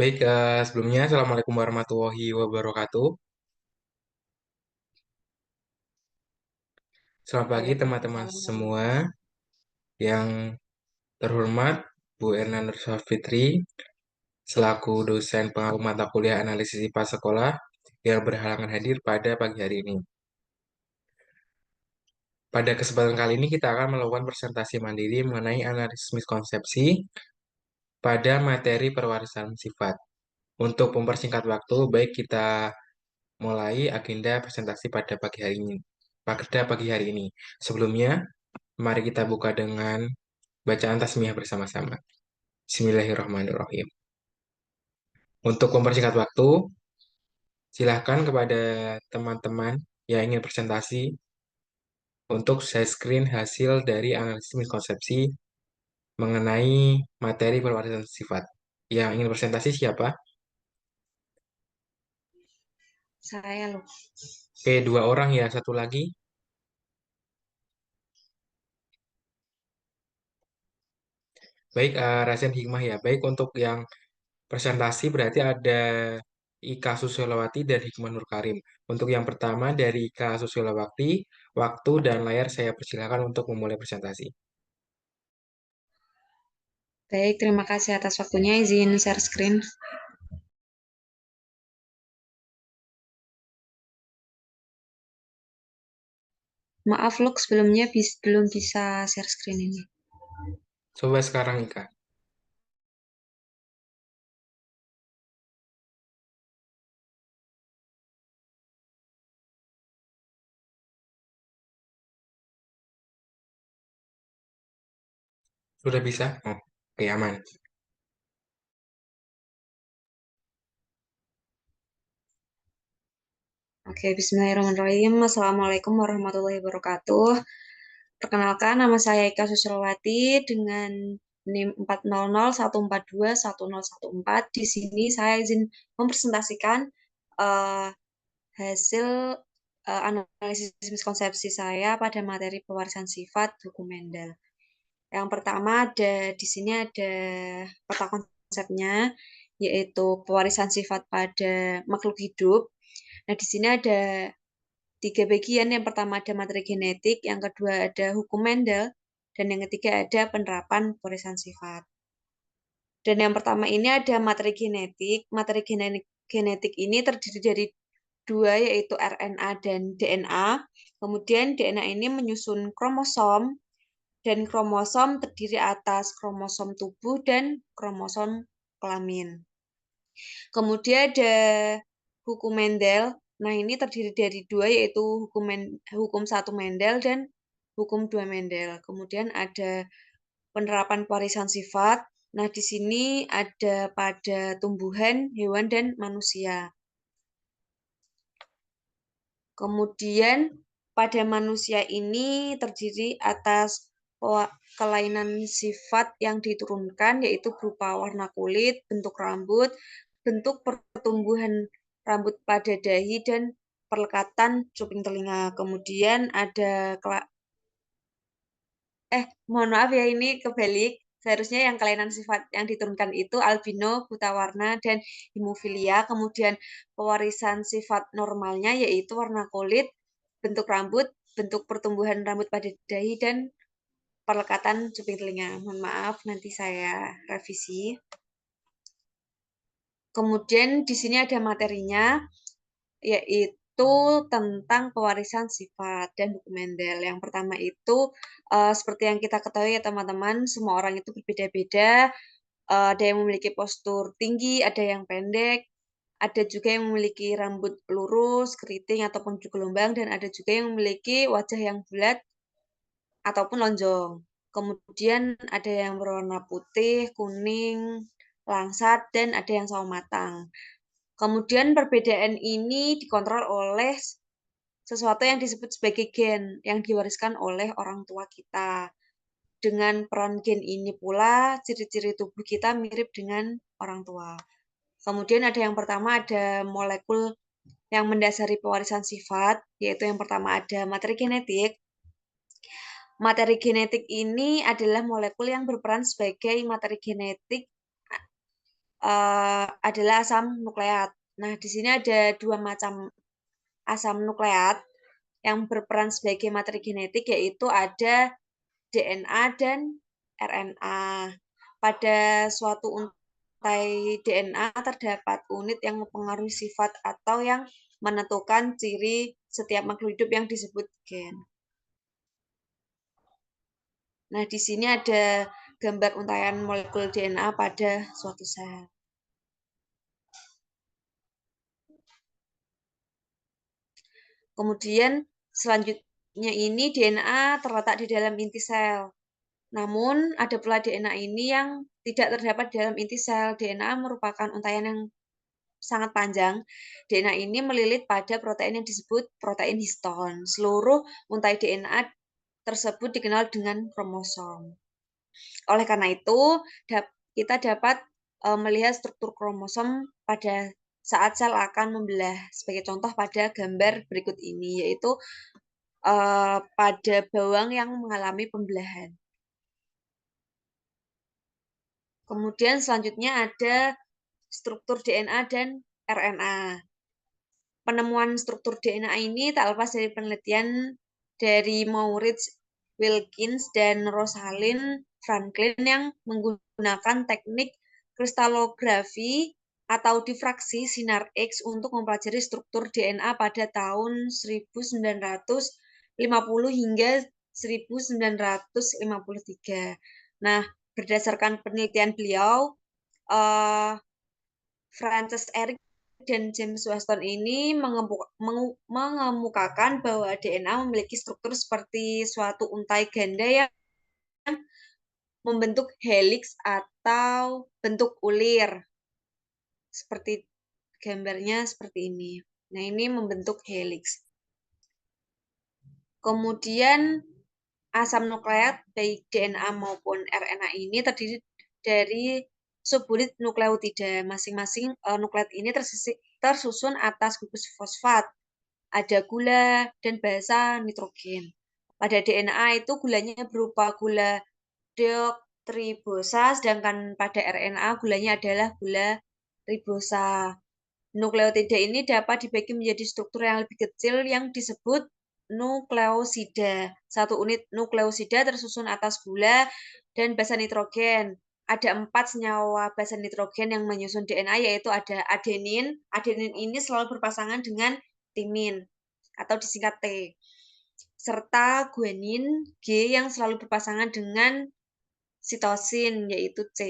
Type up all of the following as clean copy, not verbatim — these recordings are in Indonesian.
Baik, sebelumnya Assalamualaikum warahmatullahi wabarakatuh. Selamat pagi teman-teman Waalaikumsalam semua. warahmatullahi. Yang terhormat Bu Erna Nursafitri, selaku dosen pengaku mata kuliah analisis IPA sekolah yang berhalangan hadir pada pagi hari ini. Pada kesempatan kali ini kita akan melakukan presentasi mandiri mengenai analisis miskonsepsi pada materi perwarisan sifat. Untuk mempersingkat waktu, baik kita mulai agenda presentasi pada pagi hari ini. Pada pagi hari ini. Sebelumnya, mari kita buka dengan bacaan tasmiyah bersama-sama. Bismillahirrahmanirrahim. Untuk mempersingkat waktu, silahkan kepada teman-teman yang ingin presentasi untuk share screen hasil dari analisis miskonsepsi mengenai materi perwarisan sifat. Yang ingin presentasi siapa? Saya loh. Oke, dua orang ya, satu lagi. Baik, Rasen Hikmah ya. Baik, untuk yang presentasi berarti ada Ika Susiolawati dan Hikmah Nur Karim. Untuk yang pertama dari Ika Susiolawati, waktu dan layar saya persilakan untuk memulai presentasi. Baik, terima kasih atas waktunya. Izin share screen. Maaf, Luk, sebelumnya belum bisa share screen ini. Coba sekarang Ika. Sudah bisa? Oh, oke, aman. Oke, bismillahirrahmanirrahim. Assalamualaikum warahmatullahi wabarakatuh. Perkenalkan, nama saya Ika Susrowati dengan NIM 40014211014. Di sini saya izin mempresentasikan eh, hasil analisis miskonsepsi saya pada materi pewarisan sifat hukum Mendel. Yang pertama di sini ada peta konsepnya, yaitu pewarisan sifat pada makhluk hidup. Nah, di sini ada tiga bagian. Yang pertama ada materi genetik, yang kedua ada hukum Mendel, dan yang ketiga ada penerapan pewarisan sifat. Dan yang pertama ini ada materi genetik. Materi genetik ini terdiri dari dua, yaitu RNA dan DNA. Kemudian DNA ini menyusun kromosom, dan kromosom terdiri atas kromosom tubuh dan kromosom kelamin. Kemudian ada hukum Mendel. Nah, ini terdiri dari dua, yaitu hukum satu Mendel dan hukum dua Mendel. Kemudian ada penerapan pewarisan sifat. Nah, di sini ada pada tumbuhan, hewan, dan manusia. Kemudian pada manusia ini terdiri atas kelainan sifat yang diturunkan, yaitu berupa warna kulit, bentuk rambut, bentuk pertumbuhan rambut pada dahi, dan perlekatan cuping telinga. Kemudian ada mohon maaf ya, ini kebalik. Seharusnya yang kelainan sifat yang diturunkan itu albino, buta warna, dan hemofilia. Kemudian pewarisan sifat normalnya yaitu warna kulit, bentuk rambut, bentuk pertumbuhan rambut pada dahi, dan perlekatan cuping telinga. Mohon maaf, nanti saya revisi. Kemudian di sini ada materinya, yaitu tentang pewarisan sifat dan hukum Mendel. Yang pertama itu, seperti yang kita ketahui ya teman-teman, semua orang itu berbeda-beda. Ada yang memiliki postur tinggi, ada yang pendek, ada juga yang memiliki rambut lurus, keriting, ataupun bergelombang, dan ada juga yang memiliki wajah yang bulat ataupun lonjong. Kemudian ada yang berwarna putih, kuning, langsat, dan ada yang sawo matang. Kemudian perbedaan ini dikontrol oleh sesuatu yang disebut sebagai gen yang diwariskan oleh orang tua kita. Dengan peran gen ini pula, ciri-ciri tubuh kita mirip dengan orang tua. Kemudian ada yang pertama, ada molekul yang mendasari pewarisan sifat, yaitu yang pertama ada materi genetik. Materi genetik ini adalah molekul yang berperan sebagai materi genetik adalah asam nukleat. Nah, di sini ada dua macam asam nukleat yang berperan sebagai materi genetik, yaitu ada DNA dan RNA. Pada suatu untai DNA terdapat unit yang mempengaruhi sifat atau yang menentukan ciri setiap makhluk hidup yang disebut gen. Nah, di sini ada gambar untaian molekul DNA pada suatu sel. Kemudian selanjutnya ini DNA terletak di dalam inti sel. Namun ada pula DNA ini yang tidak terdapat di dalam inti sel. DNA merupakan untaian yang sangat panjang. DNA ini melilit pada protein yang disebut protein histon. Seluruh untai DNA tersebut dikenal dengan kromosom. Oleh karena itu, kita dapat melihat struktur kromosom pada saat sel akan membelah. Sebagai contoh pada gambar berikut ini, yaitu pada bawang yang mengalami pembelahan. Kemudian selanjutnya ada struktur DNA dan RNA. Penemuan struktur DNA ini tak lepas dari penelitian dari Maurits Wilkins dan Rosalind Franklin yang menggunakan teknik kristalografi atau difraksi sinar X untuk mempelajari struktur DNA pada tahun 1950 hingga 1953. Nah, berdasarkan penelitian beliau, Francis Crick dan James Watson ini mengemukakan bahwa DNA memiliki struktur seperti suatu untai ganda yang membentuk helix atau bentuk ulir. Seperti gambarnya seperti ini. Nah, ini membentuk helix. Kemudian asam nukleat baik DNA maupun RNA ini terdiri dari subunit nukleotida. Masing-masing nukleat ini tersusun atas gugus fosfat, ada gula dan basa nitrogen. Pada DNA itu gulanya berupa gula deoksiribosa, sedangkan pada RNA gulanya adalah gula ribosa. Nukleotida ini dapat dibagi menjadi struktur yang lebih kecil yang disebut nukleosida. Satu unit nukleosida tersusun atas gula dan basa nitrogen. Ada 4 senyawa basa nitrogen yang menyusun DNA, yaitu ada adenin. Adenin ini selalu berpasangan dengan timin atau disingkat T. Serta guanin G yang selalu berpasangan dengan sitosin, yaitu C.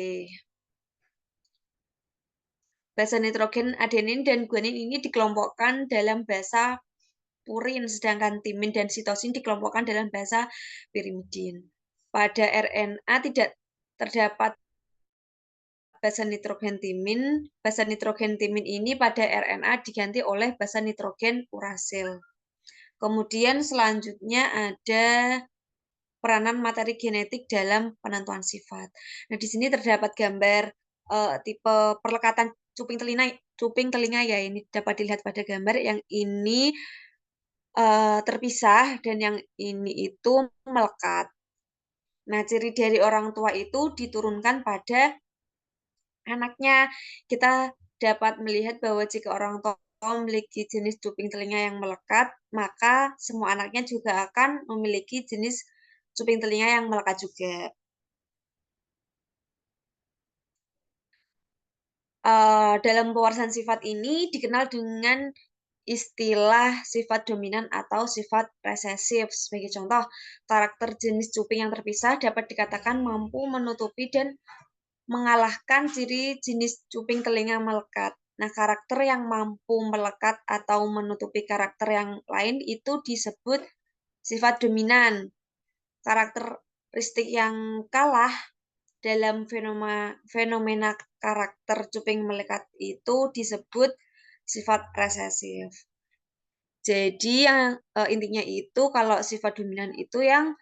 Basa nitrogen adenin dan guanin ini dikelompokkan dalam basa purin, sedangkan timin dan sitosin dikelompokkan dalam basa pirimidin. Pada RNA tidak terdapat basa nitrogen timin. Basa nitrogen timin ini pada RNA diganti oleh basa nitrogen urasil. Kemudian selanjutnya ada peranan materi genetik dalam penentuan sifat. Nah, di sini terdapat gambar tipe perlekatan cuping telinga ya, ini dapat dilihat pada gambar yang ini terpisah dan yang ini itu melekat. Nah, ciri dari orang tua itu diturunkan pada anaknya. Kita dapat melihat bahwa jika orang tua memiliki jenis cuping telinga yang melekat, maka semua anaknya juga akan memiliki jenis cuping telinga yang melekat juga. Dalam pewarisan sifat ini dikenal dengan istilah sifat dominan atau sifat resesif. Sebagai contoh, karakter jenis cuping yang terpisah dapat dikatakan mampu menutupi dan mengalahkan ciri jenis cuping telinga melekat. Nah, karakter yang mampu melekat atau menutupi karakter yang lain itu disebut sifat dominan. Karakteristik yang kalah dalam fenomena karakter cuping melekat itu disebut sifat resesif. Jadi intinya itu kalau sifat dominan itu yang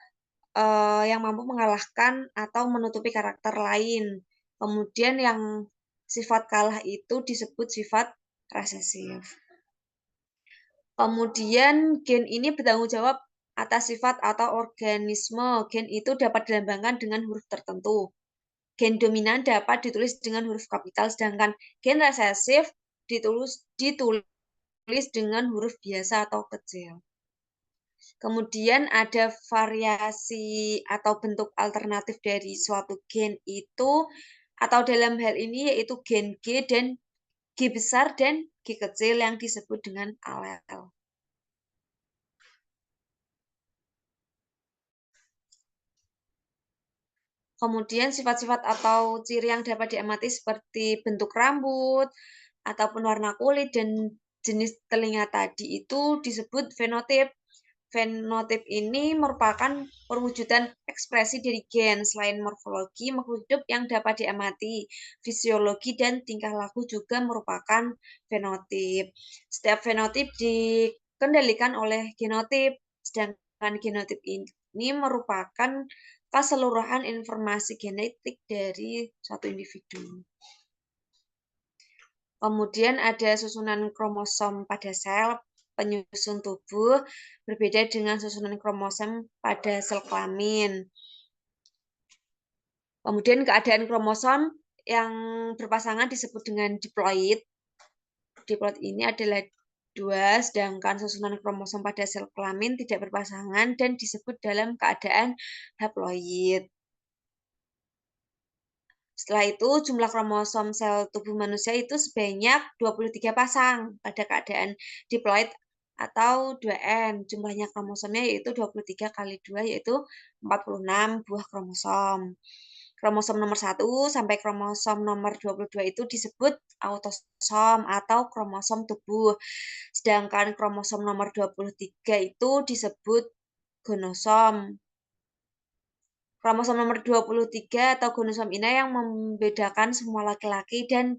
mampu mengalahkan atau menutupi karakter lain. Kemudian yang sifat kalah itu disebut sifat resesif. Kemudian gen ini bertanggung jawab atas sifat atau organisme. Gen itu dapat dilambangkan dengan huruf tertentu. gen dominan dapat ditulis dengan huruf kapital, sedangkan gen resesif ditulis dengan huruf biasa atau kecil. Kemudian ada variasi atau bentuk alternatif dari suatu gen itu, atau dalam hal ini yaitu gen G besar dan G kecil yang disebut dengan alel. Kemudian sifat-sifat atau ciri yang dapat diamati seperti bentuk rambut, ataupun warna kulit, dan jenis telinga tadi itu disebut fenotip. Fenotip ini merupakan perwujudan ekspresi dari gen. Selain morfologi, makhluk hidup yang dapat diamati, fisiologi dan tingkah laku juga merupakan fenotip. Setiap fenotip dikendalikan oleh genotip, sedangkan genotip ini merupakan keseluruhan informasi genetik dari suatu individu. Kemudian ada susunan kromosom pada sel penyusun tubuh, berbeda dengan susunan kromosom pada sel kelamin. Kemudian keadaan kromosom yang berpasangan disebut dengan diploid. Diploid ini adalah 2, sedangkan susunan kromosom pada sel kelamin tidak berpasangan dan disebut dalam keadaan haploid. Setelah itu, jumlah kromosom sel tubuh manusia itu sebanyak 23 pasang pada keadaan diploid atau 2N. Jumlahnya kromosomnya yaitu 23 kali 2, yaitu 46 buah kromosom. Kromosom nomor 1 sampai kromosom nomor 22 itu disebut autosom atau kromosom tubuh. Sedangkan kromosom nomor 23 itu disebut gonosom. Kromosom nomor 23 atau gonosom ini yang membedakan semua laki-laki dan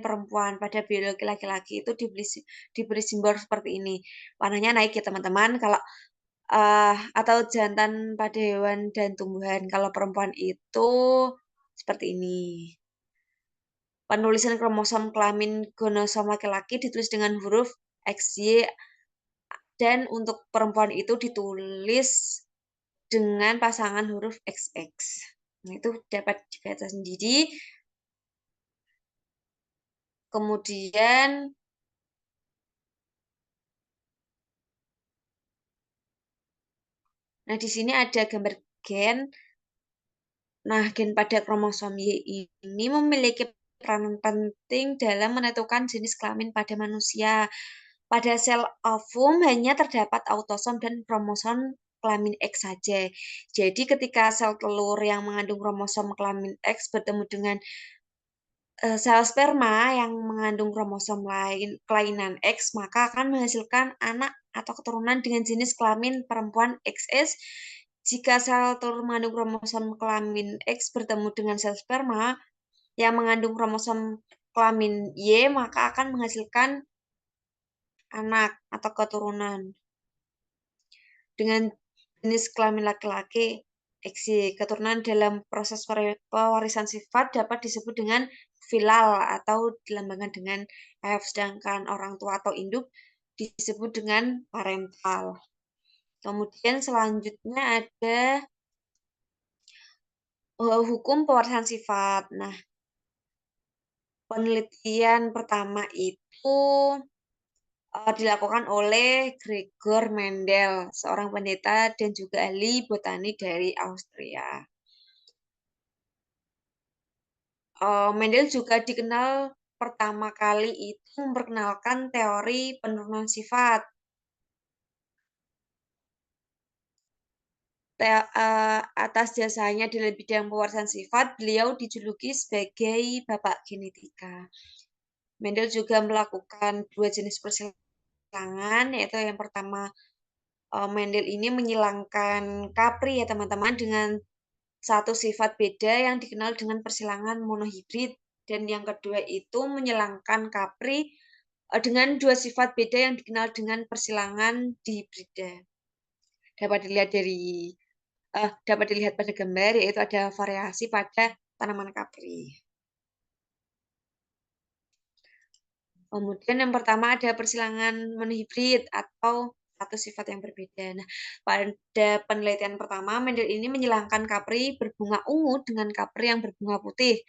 perempuan. Pada biologi laki-laki itu diberi simbol seperti ini. Warnanya naik ya teman-teman. Kalau atau jantan pada hewan dan tumbuhan. Kalau perempuan itu seperti ini. Penulisan kromosom kelamin gonosom laki-laki ditulis dengan huruf XY, dan untuk perempuan itu ditulis dengan pasangan huruf XX. Nah, itu dapat dibaca sendiri. Kemudian, nah di sini ada gambar gen. Nah, gen pada kromosom Y ini memiliki peranan penting dalam menentukan jenis kelamin pada manusia. Pada sel ovum hanya terdapat autosom dan kromosom kelamin X saja. Jadi ketika sel telur yang mengandung kromosom kelamin X bertemu dengan sel sperma yang mengandung kromosom kelainan X, maka akan menghasilkan anak atau keturunan dengan jenis kelamin perempuan XX. Jika sel telur mengandung kromosom kelamin X bertemu dengan sel sperma yang mengandung kromosom kelamin Y, maka akan menghasilkan anak atau keturunan dengan jenis kelamin laki-laki XY. Keturunan dalam proses pewarisan sifat dapat disebut dengan filal atau dilambangkan dengan F, sedangkan orang tua atau induk disebut dengan parental. Kemudian selanjutnya ada hukum pewarisan sifat. Nah, penelitian pertama itu dilakukan oleh Gregor Mendel, seorang pendeta dan juga ahli botani dari Austria. Mendel juga dikenal pertama kali itu memperkenalkan teori penurunan sifat. Atas jasanya dalam bidang pewarisan sifat, beliau dijuluki sebagai Bapak Genetika. Mendel juga melakukan 2 jenis persilangan, yaitu yang pertama Mendel ini menyilangkan kapri ya teman-teman dengan satu sifat beda yang dikenal dengan persilangan monohibrid, dan yang kedua itu menyilangkan kapri dengan 2 sifat beda yang dikenal dengan persilangan dihibrida. Dapat dilihat pada gambar, yaitu ada variasi pada tanaman kapri. Kemudian yang pertama ada persilangan monohibrid atau satu sifat yang berbeda. Nah, pada penelitian pertama, Mendel ini menyilangkan kapri berbunga ungu dengan kapri yang berbunga putih.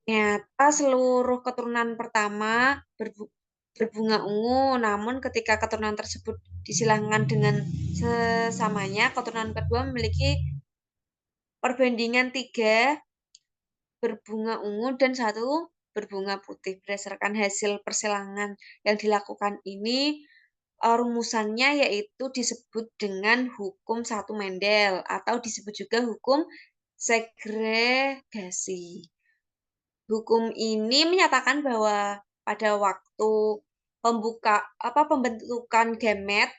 Ternyata seluruh keturunan pertama berbunga ungu, namun ketika keturunan tersebut disilangkan dengan sesamanya, keturunan kedua memiliki perbandingan 3 berbunga ungu dan 1 berbunga putih. Berdasarkan hasil persilangan yang dilakukan ini, rumusannya yaitu disebut dengan hukum satu Mendel atau disebut juga hukum segregasi. Hukum ini menyatakan bahwa pada waktu pembentukan gamet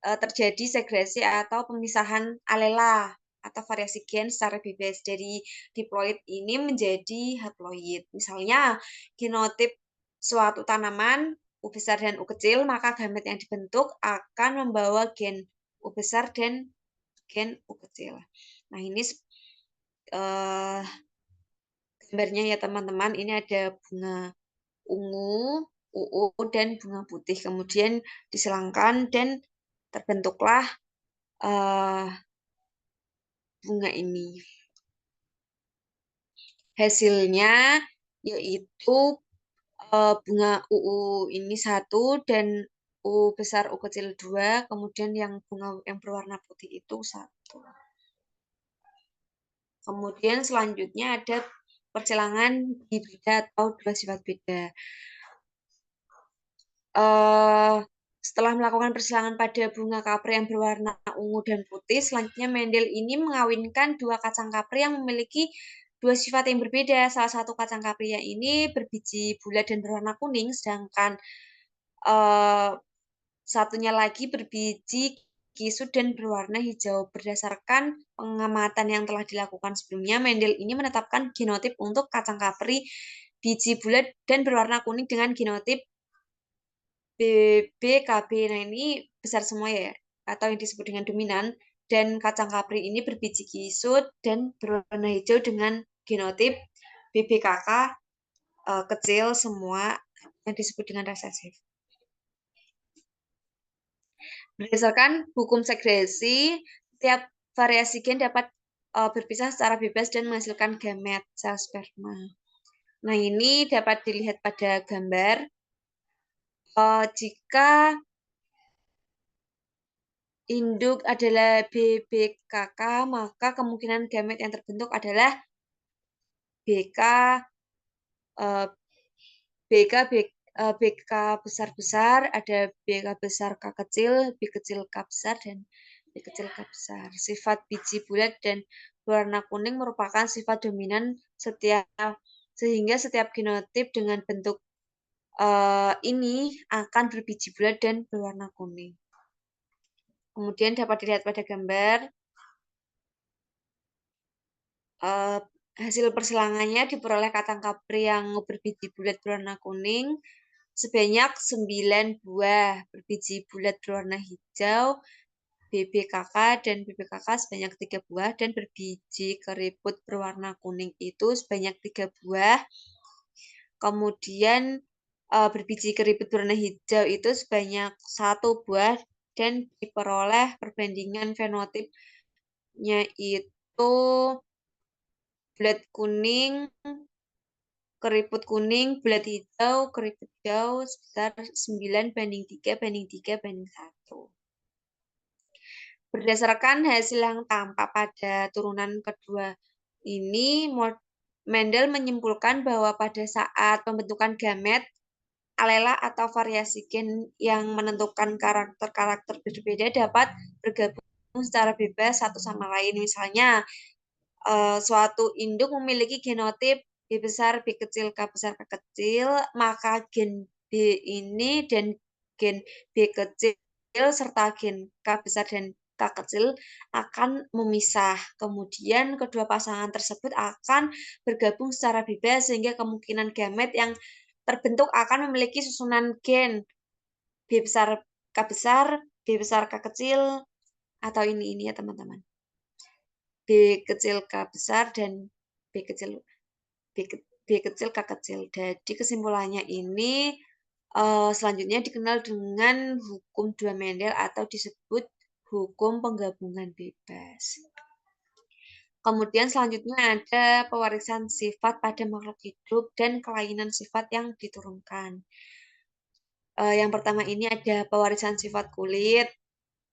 terjadi segresi atau pemisahan alela atau variasi gen secara bebas dari diploid ini menjadi haploid. Misalnya genotip suatu tanaman U besar dan U kecil, maka gamet yang dibentuk akan membawa gen U besar dan gen U kecil. Nah, ini uh, gambarnya ya teman-teman. Ini ada bunga ungu, UU, dan bunga putih. Kemudian disilangkan dan terbentuklah uh, bunga ini. Hasilnya yaitu bunga UU ini 1 dan U besar U kecil 2, kemudian yang bunga yang berwarna putih itu 1. Kemudian selanjutnya ada persilangan hibrida atau 2 sifat beda. Setelah melakukan persilangan pada bunga kapri yang berwarna ungu dan putih, selanjutnya Mendel ini mengawinkan 2 kacang kapri yang memiliki 2 sifat yang berbeda. Salah satu kacang kaprinya ini berbiji bulat dan berwarna kuning, sedangkan satunya lagi berbiji kisut dan berwarna hijau. Berdasarkan pengamatan yang telah dilakukan sebelumnya, Mendel ini menetapkan genotip untuk kacang kapri biji bulat dan berwarna kuning dengan genotip BBKB. Nah, ini besar semua ya, atau yang disebut dengan dominan. Dan kacang kapri ini berbiji kisut dan berwarna hijau dengan genotip BBKK kecil semua yang disebut dengan resesif. Berdasarkan hukum segresi, setiap variasi gen dapat berpisah secara bebas dan menghasilkan gamet sel sperma. Nah, ini dapat dilihat pada gambar. Jika induk adalah BBKK, maka kemungkinan gamet yang terbentuk adalah BK, BK, BK besar-besar, ada BK besar K kecil, B kecil K besar, dan B kecil K besar. Sifat biji bulat dan berwarna kuning merupakan sifat dominan sehingga setiap genotip dengan bentuk ini akan berbiji bulat dan berwarna kuning. Kemudian dapat dilihat pada gambar. Hasil persilangannya diperoleh kacang kapri yang berbiji bulat berwarna kuning sebanyak 9 buah, berbiji bulat berwarna hijau, BBKK dan BBKK sebanyak 3 buah, dan berbiji keriput berwarna kuning itu sebanyak 3 buah. Kemudian berbiji keriput berwarna hijau itu sebanyak 1 buah, dan diperoleh perbandingan fenotipnya itu bulat kuning, keriput kuning, bulat hijau, keriput hijau sebesar 9:3:3:1. Berdasarkan hasil yang tampak pada turunan kedua ini, Mendel menyimpulkan bahwa pada saat pembentukan gamet, alela atau variasi gen yang menentukan karakter-karakter berbeda dapat bergabung secara bebas satu sama lain. Misalnya, suatu induk memiliki genotip B besar, B kecil, K besar, K kecil, maka gen B ini dan gen B kecil serta gen K besar dan K kecil akan memisah. Kemudian kedua pasangan tersebut akan bergabung secara bebas sehingga kemungkinan gamet yang terbentuk akan memiliki susunan gen B besar, K besar, B besar, K kecil, atau ini ya teman-teman. B kecil K besar dan B kecil K kecil. Jadi kesimpulannya ini Selanjutnya dikenal dengan hukum dua Mendel atau disebut hukum penggabungan bebas. Kemudian selanjutnya ada pewarisan sifat pada makhluk hidup dan kelainan sifat yang diturunkan. Yang pertama ini ada pewarisan sifat kulit.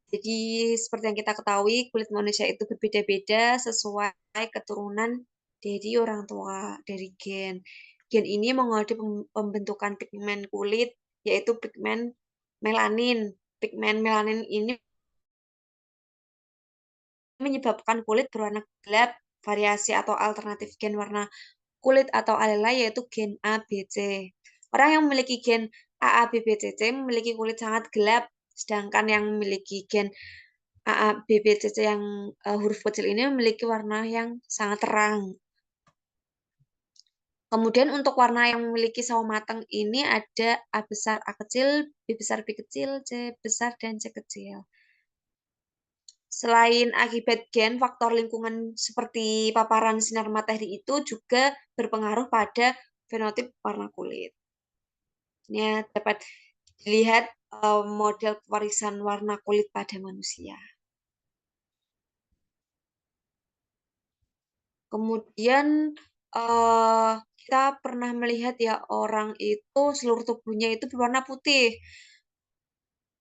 Jadi seperti yang kita ketahui, kulit manusia itu berbeda-beda sesuai keturunan dari orang tua, dari gen. Gen ini mengode pembentukan pigmen kulit, yaitu pigmen melanin. Pigmen melanin ini menyebabkan kulit berwarna gelap, variasi atau alternatif gen warna kulit atau alela yaitu gen A, B, C. Orang yang memiliki gen AA, B, B, C, C memiliki kulit sangat gelap, sedangkan yang memiliki gen AA, B, B, C, C yang huruf kecil ini memiliki warna yang sangat terang. Kemudian untuk warna yang memiliki sawo matang ini ada A besar, A kecil, B besar, B kecil, C besar, dan C kecil. Selain akibat gen, faktor lingkungan seperti paparan sinar matahari itu juga berpengaruh pada fenotip warna kulit. Ini dapat dilihat model pewarisan warna kulit pada manusia. Kemudian kita pernah melihat ya orang itu seluruh tubuhnya itu berwarna putih.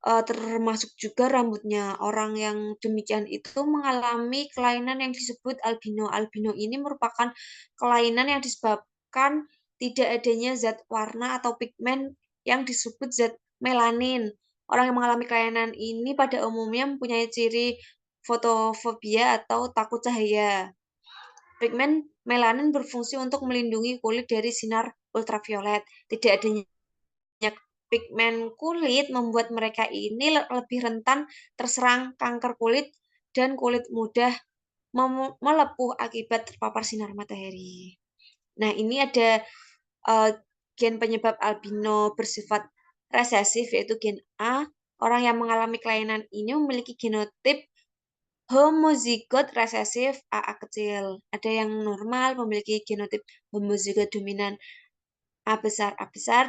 Termasuk juga rambutnya. Orang yang demikian itu mengalami kelainan yang disebut albino. Albino ini merupakan kelainan yang disebabkan tidak adanya zat warna atau pigmen yang disebut zat melanin. Orang yang mengalami kelainan ini pada umumnya mempunyai ciri fotofobia atau takut cahaya. Pigmen melanin berfungsi untuk melindungi kulit dari sinar ultraviolet. Tidak adanya pigmen kulit membuat mereka ini lebih rentan terserang kanker kulit dan kulit mudah melepuh akibat terpapar sinar matahari. Nah, ini ada uh, gen penyebab albino bersifat resesif yaitu gen A. Orang yang mengalami kelainan ini memiliki genotip homozigot resesif AA kecil. Ada yang normal memiliki genotip homozigot dominan A besar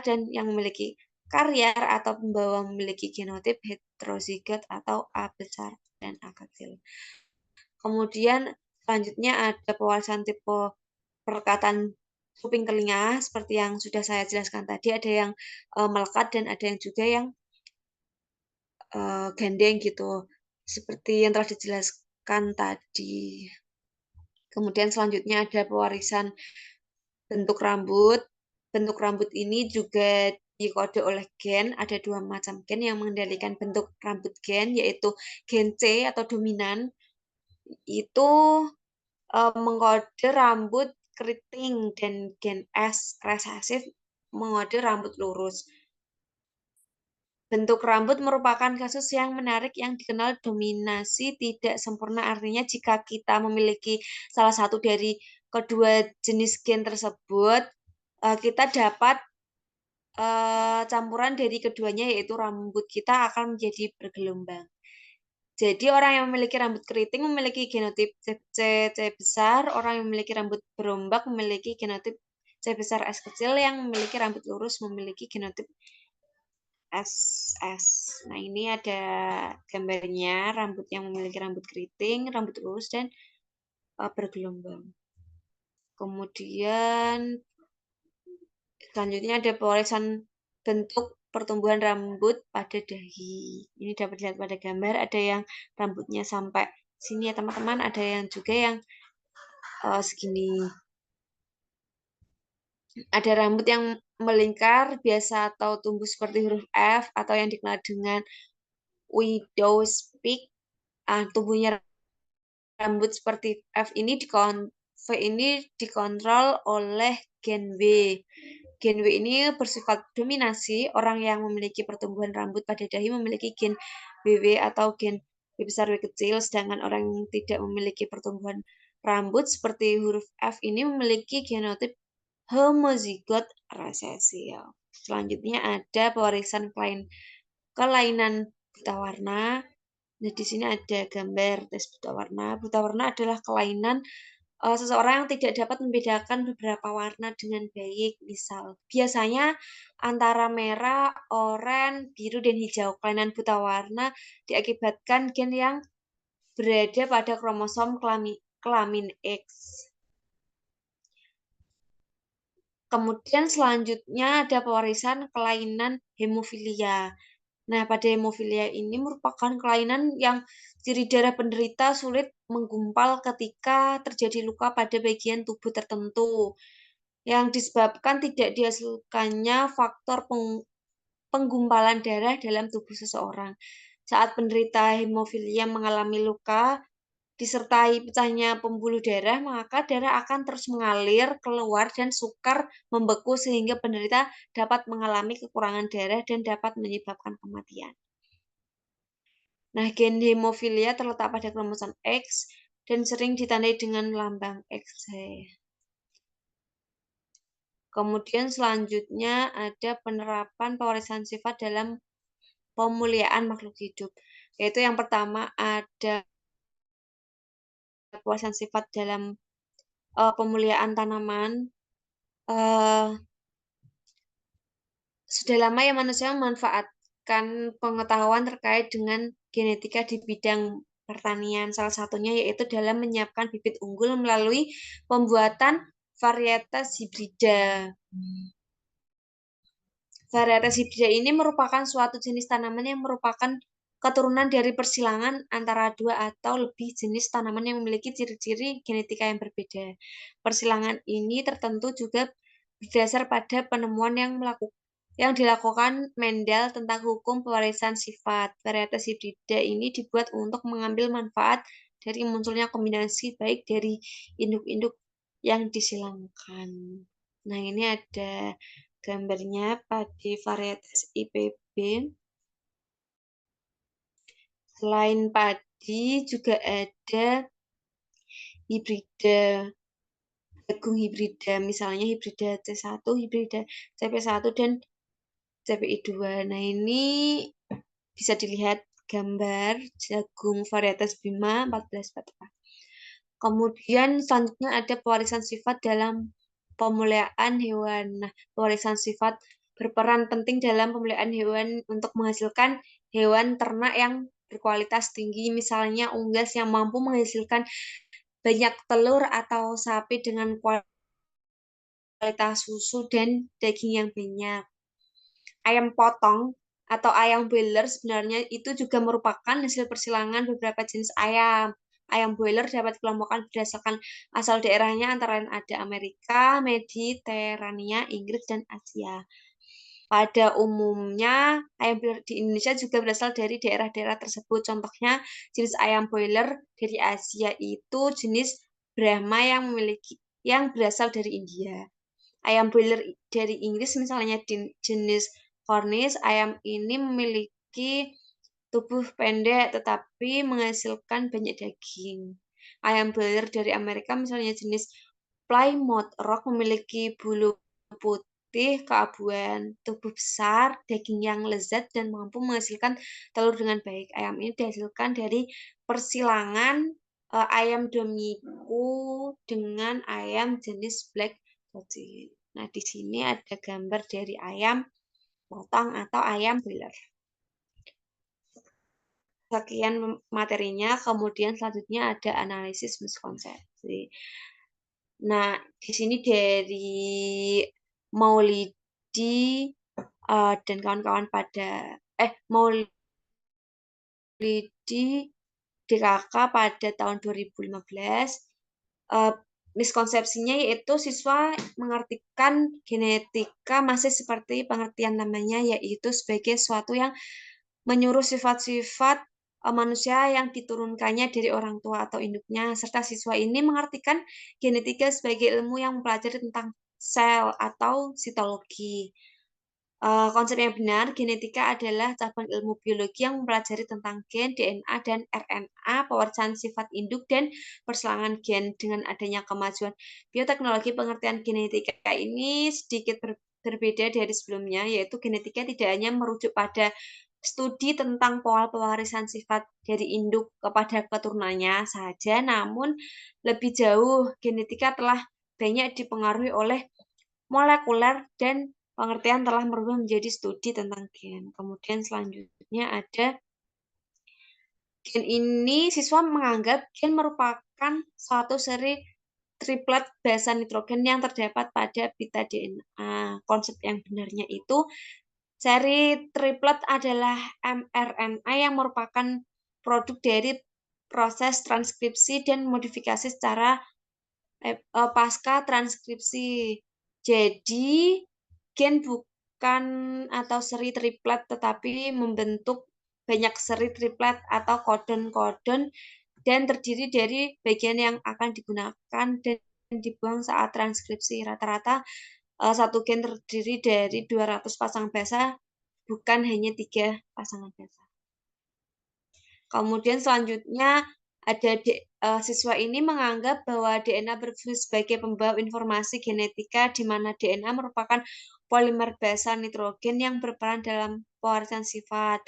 dan yang memiliki karier atau pembawa memiliki genotip heterozigot atau A besar dan A kecil. Kemudian selanjutnya ada pewarisan tipe perkataan kuping telinga seperti yang sudah saya jelaskan tadi, ada yang melekat dan ada yang juga yang gandeng gitu. Seperti yang telah dijelaskan tadi. Kemudian selanjutnya ada pewarisan bentuk rambut. Bentuk rambut ini juga dikode oleh gen. Ada dua macam gen yang mengendalikan bentuk rambut gen, yaitu gen C atau dominan. Itu mengkode rambut keriting dan gen S resesif mengkode rambut lurus. Bentuk rambut merupakan kasus yang menarik yang dikenal dominasi tidak sempurna. Artinya jika kita memiliki salah satu dari kedua jenis gen tersebut, kita dapat campuran dari keduanya yaitu rambut kita akan menjadi bergelombang. Jadi orang yang memiliki rambut keriting memiliki genotip C besar, orang yang memiliki rambut berombak memiliki genotip C besar S kecil, yang memiliki rambut lurus memiliki genotip SS. Nah, ini ada gambarnya rambut yang memiliki rambut keriting, rambut lurus, dan bergelombang. Kemudian selanjutnya ada pewarisan bentuk pertumbuhan rambut pada dahi. Ini dapat dilihat pada gambar, ada yang rambutnya sampai sini ya teman-teman, ada yang juga yang segini. Ada rambut yang melingkar biasa atau tumbuh seperti huruf F atau yang dikenal dengan widow's peak. Tumbuhnya rambut seperti V ini dikontrol oleh gen W. Gen W ini bersifat dominasi. Orang yang memiliki pertumbuhan rambut pada dahi memiliki gen WW atau gen W besar W kecil, sedangkan orang yang tidak memiliki pertumbuhan rambut seperti huruf F ini memiliki genotip homozigot resesif. Selanjutnya ada pewarisan kelainan buta warna. Nah, di sini ada gambar tes buta warna. Buta warna adalah kelainan seseorang yang tidak dapat membedakan beberapa warna dengan baik. Misal, biasanya antara merah, oranye, biru, dan hijau. Kelainan buta warna diakibatkan gen yang berada pada kromosom kelamin X. Kemudian selanjutnya ada pewarisan kelainan hemofilia. Nah, pada hemofilia ini merupakan kelainan yang ciri darah penderita sulit menggumpal ketika terjadi luka pada bagian tubuh tertentu, yang disebabkan tidak dihasilkannya faktor penggumpalan darah dalam tubuh seseorang. Saat penderita hemofilia mengalami luka, disertai pecahnya pembuluh darah, maka darah akan terus mengalir keluar dan sukar membeku sehingga penderita dapat mengalami kekurangan darah dan dapat menyebabkan kematian. Nah, gen hemofilia terletak pada kromosom X dan sering ditandai dengan lambang XY. Kemudian selanjutnya ada penerapan pewarisan sifat dalam pemuliaan makhluk hidup. Yaitu yang pertama ada pewarisan sifat dalam pemuliaan tanaman. Sudah lama ya manusia memanfaatkan pengetahuan terkait dengan genetika di bidang pertanian. Salah satunya yaitu dalam menyiapkan bibit unggul melalui pembuatan varietas hibrida. Varietas hibrida ini merupakan suatu jenis tanaman yang merupakan keturunan dari persilangan antara dua atau lebih jenis tanaman yang memiliki ciri-ciri genetika yang berbeda. Persilangan ini tertentu juga berdasar pada penemuan yang dilakukan Mendel tentang hukum pewarisan sifat. Varietas hibrida ini dibuat untuk mengambil manfaat dari munculnya kombinasi baik dari induk-induk yang disilangkan. Nah, ini ada gambarnya padi varietas IPB. Selain padi juga ada hibrida, jagung hibrida, misalnya hibrida C1, hibrida CP1, dan CPI2. Nah, ini bisa dilihat gambar jagung varietas Bima 1444. Kemudian selanjutnya ada pewarisan sifat dalam pemuliaan hewan. Nah, pewarisan sifat berperan penting dalam pemuliaan hewan untuk menghasilkan hewan ternak yang berkualitas tinggi, misalnya unggas yang mampu menghasilkan banyak telur atau sapi dengan kualitas susu dan daging yang banyak. Ayam potong atau ayam boiler sebenarnya itu juga merupakan hasil persilangan beberapa jenis ayam. Ayam boiler dapat dikelompokkan berdasarkan asal daerahnya antara lain ada Amerika, Mediterania, Inggris, dan Asia. Pada umumnya, ayam boiler di Indonesia juga berasal dari daerah-daerah tersebut. Contohnya, jenis ayam boiler dari Asia itu jenis Brahma yang berasal dari India. Ayam boiler dari Inggris misalnya jenis Cornish, ayam ini memiliki tubuh pendek tetapi menghasilkan banyak daging. Ayam boiler dari Amerika misalnya jenis Plymouth Rock memiliki bulu putih keabuan, tubuh besar, daging yang lezat dan mampu menghasilkan telur dengan baik. Ayam ini dihasilkan dari persilangan ayam Domiku dengan ayam jenis Black Cochin. Nah, di sini ada gambar dari ayam potong atau ayam boiler. Sekian materinya, kemudian selanjutnya ada analisis miskonsepsi. Nah, di sini dari Maulidi dan kawan-kawan Maulidi DKK pada tahun 2015, miskonsepsinya yaitu siswa mengartikan genetika masih seperti pengertian namanya, yaitu sebagai sesuatu yang menyuruh sifat-sifat manusia yang diturunkannya dari orang tua atau induknya, serta siswa ini mengartikan genetika sebagai ilmu yang mempelajari tentang sel atau sitologi. Konsep yang benar, genetika adalah cabang ilmu biologi yang mempelajari tentang gen, DNA, dan RNA, pewarisan sifat induk, dan perselangan gen. Dengan adanya kemajuan bioteknologi, pengertian genetika ini sedikit berbeda dari sebelumnya, yaitu genetika tidak hanya merujuk pada studi tentang pola pewarisan sifat dari induk kepada keturunannya saja, namun lebih jauh genetika telah banyak dipengaruhi oleh molekuler dan pengertian telah merubah menjadi studi tentang gen. Kemudian selanjutnya ada gen ini, siswa menganggap gen merupakan suatu seri triplet basa nitrogen yang terdapat pada pita DNA. Konsep yang benarnya itu, seri triplet adalah mRNA yang merupakan produk dari proses transkripsi dan modifikasi secara pasca transkripsi. Jadi, gen bukan atau seri triplet, tetapi membentuk banyak seri triplet atau kodon-kodon dan terdiri dari bagian yang akan digunakan dan dibuang saat transkripsi. Rata-rata satu gen terdiri dari 200 pasang basa, bukan hanya 3 pasangan basa. Kemudian selanjutnya ada siswa ini menganggap bahwa DNA berfungsi sebagai pembawa informasi genetika, di mana DNA merupakan polimer basa nitrogen yang berperan dalam pewarisan sifat.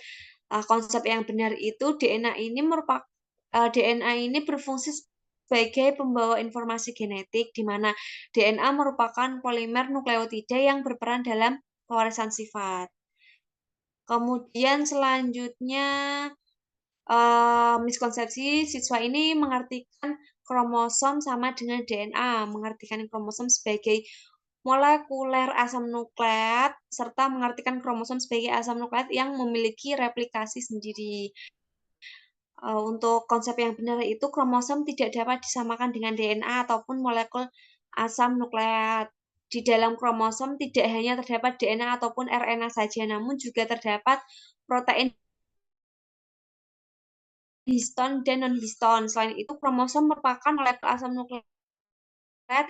Konsep yang benar itu DNA ini berfungsi sebagai pembawa informasi genetik, di mana DNA merupakan polimer nukleotida yang berperan dalam pewarisan sifat. Kemudian selanjutnya miskonsepsi siswa ini mengartikan kromosom sama dengan DNA, mengartikan kromosom sebagai molekuler asam nukleat, serta mengartikan kromosom sebagai asam nukleat yang memiliki replikasi sendiri. Untuk konsep yang benar itu, kromosom tidak dapat disamakan dengan DNA ataupun molekul asam nukleat. Di dalam kromosom tidak hanya terdapat DNA ataupun RNA saja, namun juga terdapat protein histon dan non-histon. Selain itu, kromosom merupakan molekul asam nukleat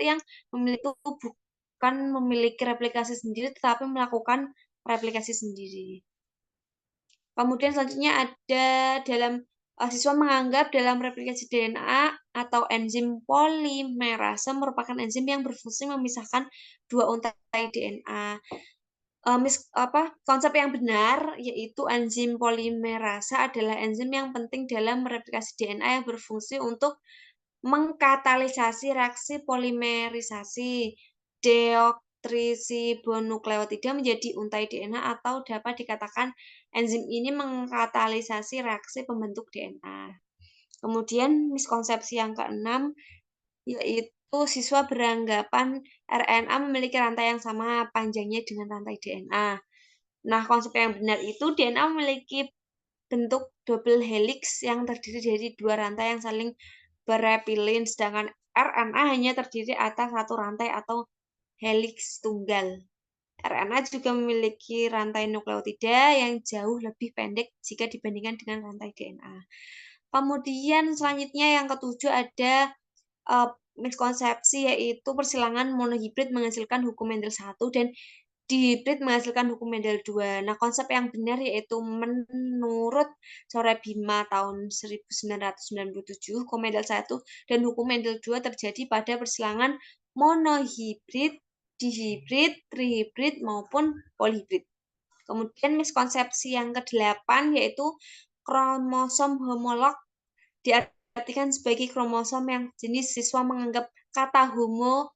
yang bukan memiliki replikasi sendiri, tetapi melakukan replikasi sendiri. Kemudian selanjutnya ada siswa menganggap dalam replikasi DNA atau enzim polimerase merupakan enzim yang berfungsi memisahkan dua untai DNA. Konsep yang benar yaitu enzim polimerase adalah enzim yang penting dalam replikasi DNA yang berfungsi untuk mengkatalisasi reaksi polimerisasi deoksiribonukleotida menjadi untai DNA, atau dapat dikatakan enzim ini mengkatalisasi reaksi pembentuk DNA. Kemudian miskonsepsi yang keenam yaitu siswa beranggapan RNA memiliki rantai yang sama panjangnya dengan rantai DNA. Nah, konsep yang benar itu DNA memiliki bentuk double helix yang terdiri dari dua rantai yang saling berepilin, sedangkan RNA hanya terdiri atas satu rantai atau helix tunggal. RNA juga memiliki rantai nukleotida yang jauh lebih pendek jika dibandingkan dengan rantai DNA. Kemudian selanjutnya yang ketujuh ada miskonsepsi, yaitu persilangan monohibrid menghasilkan hukum Mendel 1 dan dihibrid menghasilkan hukum Mendel 2. Nah, konsep yang benar yaitu menurut Sorabhima tahun 1997, hukum Mendel 1 dan hukum Mendel 2 terjadi pada persilangan monohibrid, dihibrid, trihibrid, maupun polihibrid. Kemudian miskonsepsi yang ke-8 yaitu kromosom homolog diartikan sebagai kromosom yang jenis. Siswa menganggap kata homo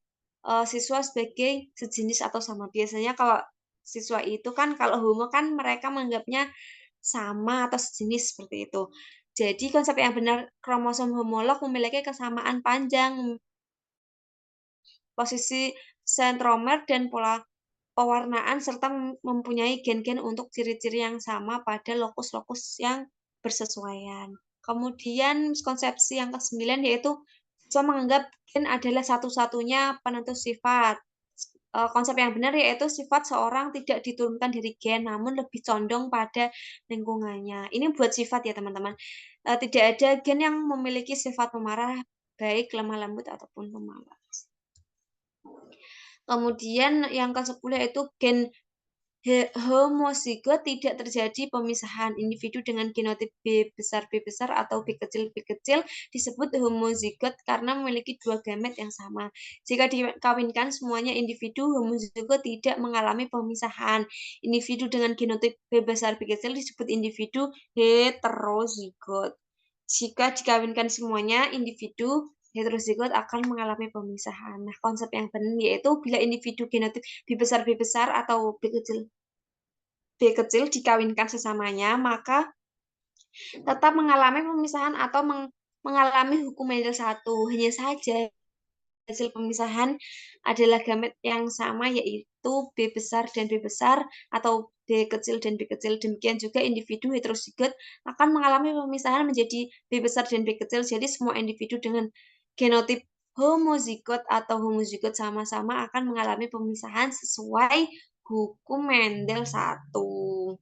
siswa sebagai sejenis atau sama. Biasanya kalau siswa itu kan, kalau homo kan mereka menganggapnya sama atau sejenis seperti itu. Jadi konsep yang benar, kromosom homolog memiliki kesamaan panjang, posisi sentromer dan pola pewarnaan, serta mempunyai gen-gen untuk ciri-ciri yang sama pada lokus-lokus yang bersesuaian. Kemudian konsepsi yang ke-9 yaitu siswa menganggap gen adalah satu-satunya penentu sifat. Konsep yang benar yaitu sifat seorang tidak diturunkan dari gen, namun lebih condong pada lingkungannya. Ini buat sifat ya teman-teman. Tidak ada gen yang memiliki sifat pemarah, baik lemah lembut ataupun pemalas. Kemudian yang ke-10 yaitu gen Homozigot tidak terjadi pemisahan individu dengan genotip B besar atau B kecil disebut homozigot karena memiliki dua gamet yang sama. Jika dikawinkan semuanya individu homozigot tidak mengalami pemisahan. Individu dengan genotip B kecil disebut individu heterozigot. Jika dikawinkan semuanya individu heterozigot akan mengalami pemisahan. Nah, konsep yang benar yaitu bila individu genotip B besar atau B kecil dikawinkan sesamanya, maka tetap mengalami pemisahan atau mengalami hukum Mendel satu. Hanya saja hasil pemisahan adalah gamet yang sama yaitu B besar dan B besar atau B kecil dan B kecil. Demikian juga individu heterozigot akan mengalami pemisahan menjadi B besar dan B kecil. Jadi semua individu dengan genotip homozigot atau homozigot sama-sama akan mengalami pemisahan sesuai hukum Mendel satu.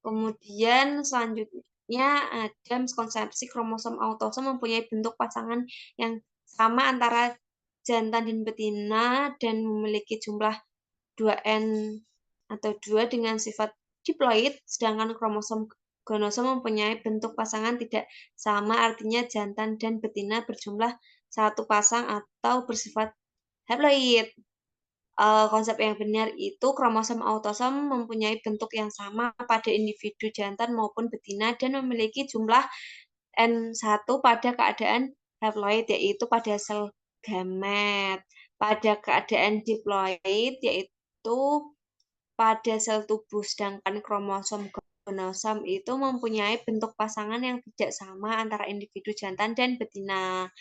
Kemudian selanjutnya ada miskonsepsi kromosom autosom mempunyai bentuk pasangan yang sama antara jantan dan betina dan memiliki jumlah 2N atau 2 dengan sifat diploid, sedangkan kromosom gonosom mempunyai bentuk pasangan tidak sama, artinya jantan dan betina berjumlah satu pasang atau bersifat haploid. Konsep yang benar itu kromosom autosom mempunyai bentuk yang sama pada individu jantan maupun betina dan memiliki jumlah N1 pada keadaan haploid yaitu pada sel gamet. Pada keadaan diploid yaitu pada sel tubuh, sedangkan kromosom gonosom itu mempunyai bentuk pasangan yang tidak sama antara individu jantan dan betina.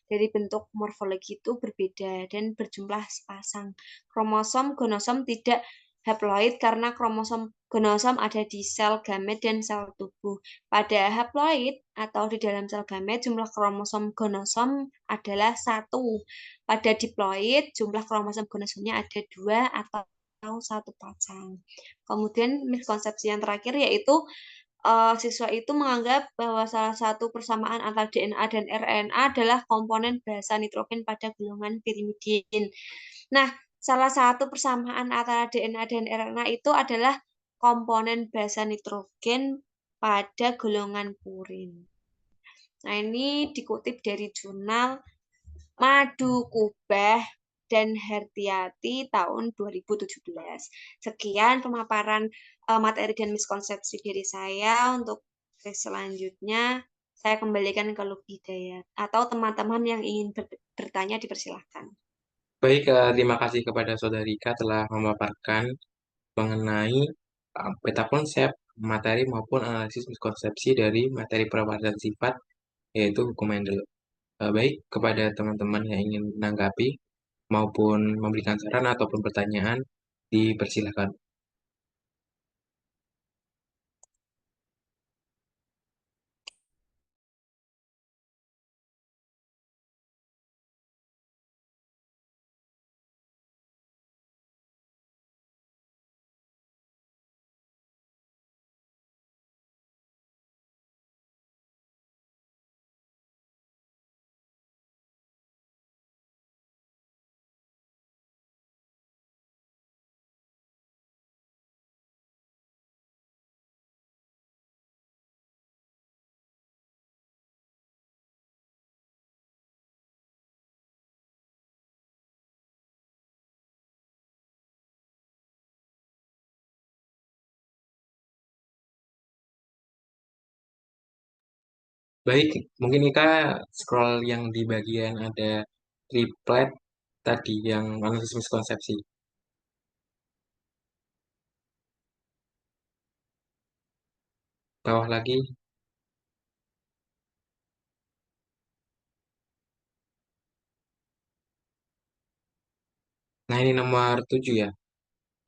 Dari bentuk morfologi itu berbeda dan berjumlah sepasang. Kromosom gonosom tidak haploid karena kromosom gonosom ada di sel gamet dan sel tubuh. Pada haploid atau di dalam sel gamet, jumlah kromosom gonosom adalah satu. Pada diploid, jumlah kromosom gonosomnya ada dua atau satu pasang. Kemudian miskonsepsi yang terakhir yaitu siswa itu menganggap bahwa salah satu persamaan antara DNA dan RNA adalah komponen basa nitrogen pada golongan pirimidin. Nah, salah satu persamaan antara DNA dan RNA itu adalah komponen basa nitrogen pada golongan purin. Nah, ini dikutip dari jurnal Madu Kubah dan Hertiati tahun 2017. Sekian pemaparan materi dan miskonsepsi diri saya. Untuk selanjutnya, saya kembalikan ke Luk Hidayat. Atau teman-teman yang ingin bertanya dipersilahkan. Baik, terima kasih kepada Saudari Ika telah memaparkan mengenai peta konsep, materi maupun analisis miskonsepsi dari materi perwarisan sifat, yaitu hukum Mendel. Baik, kepada teman-teman yang ingin menanggapi maupun memberikan saran ataupun pertanyaan, dipersilakan. Baik, mungkin Ika scroll yang di bagian ada triplet tadi yang analisis miskonsepsi. Bawah lagi. Nah, ini nomor 7 ya.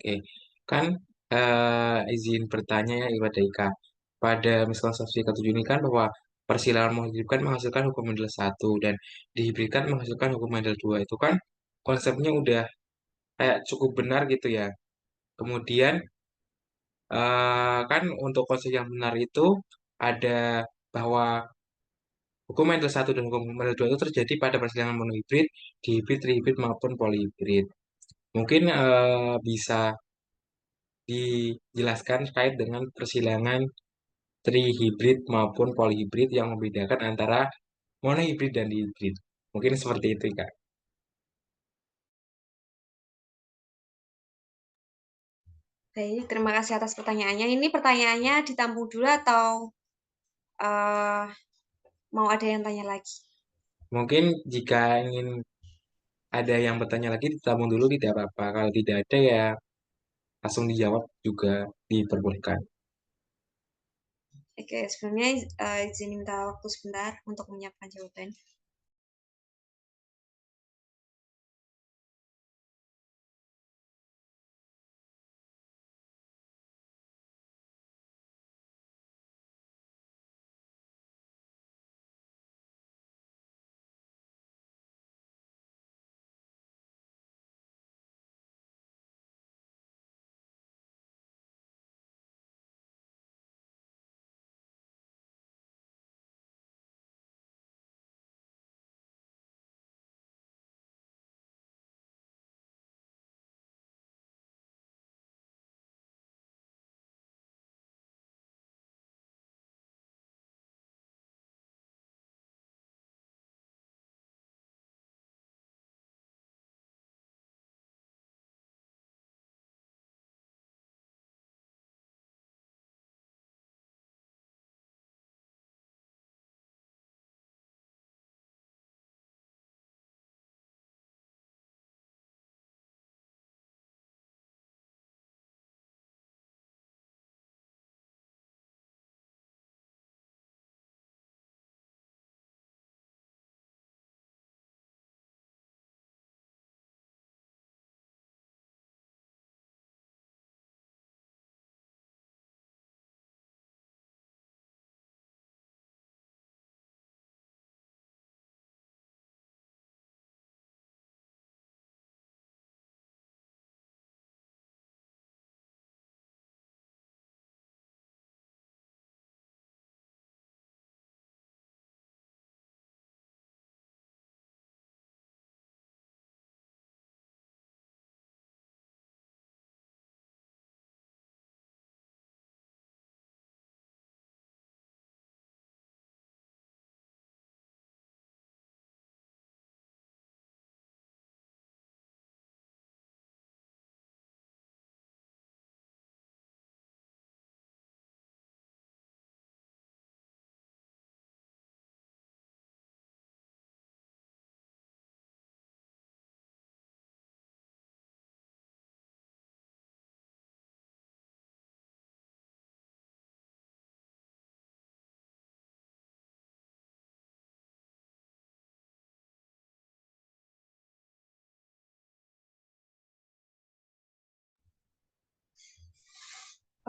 Oke, kan izin bertanya ya kepada Ika. Pada miskonsepsi ketujuh ini kan bahwa persilangan menghidupkan menghasilkan hukum Mendel satu dan dihibridkan menghasilkan hukum Mendel dua. Itu kan konsepnya udah kayak cukup benar gitu ya. Kemudian kan untuk konsep yang benar itu ada bahwa hukum Mendel satu dan hukum Mendel dua itu terjadi pada persilangan monohibrid, dihibrid, trihibrid maupun polihibrid. Mungkin bisa dijelaskan terkait dengan persilangan trihibrid maupun polyhibrid yang membedakan antara monohibrid dan dihibrid. Mungkin seperti itu, Kak. Baik, terima kasih atas pertanyaannya. Ini pertanyaannya ditampung dulu atau eh, mau ada yang tanya lagi? Mungkin jika ingin ada yang bertanya lagi, ditabung dulu tidak apa-apa. Kalau tidak ada ya langsung dijawab juga diperbolehkan. Oke, sebelumnya izin minta waktu sebentar untuk menyiapkan jawaban.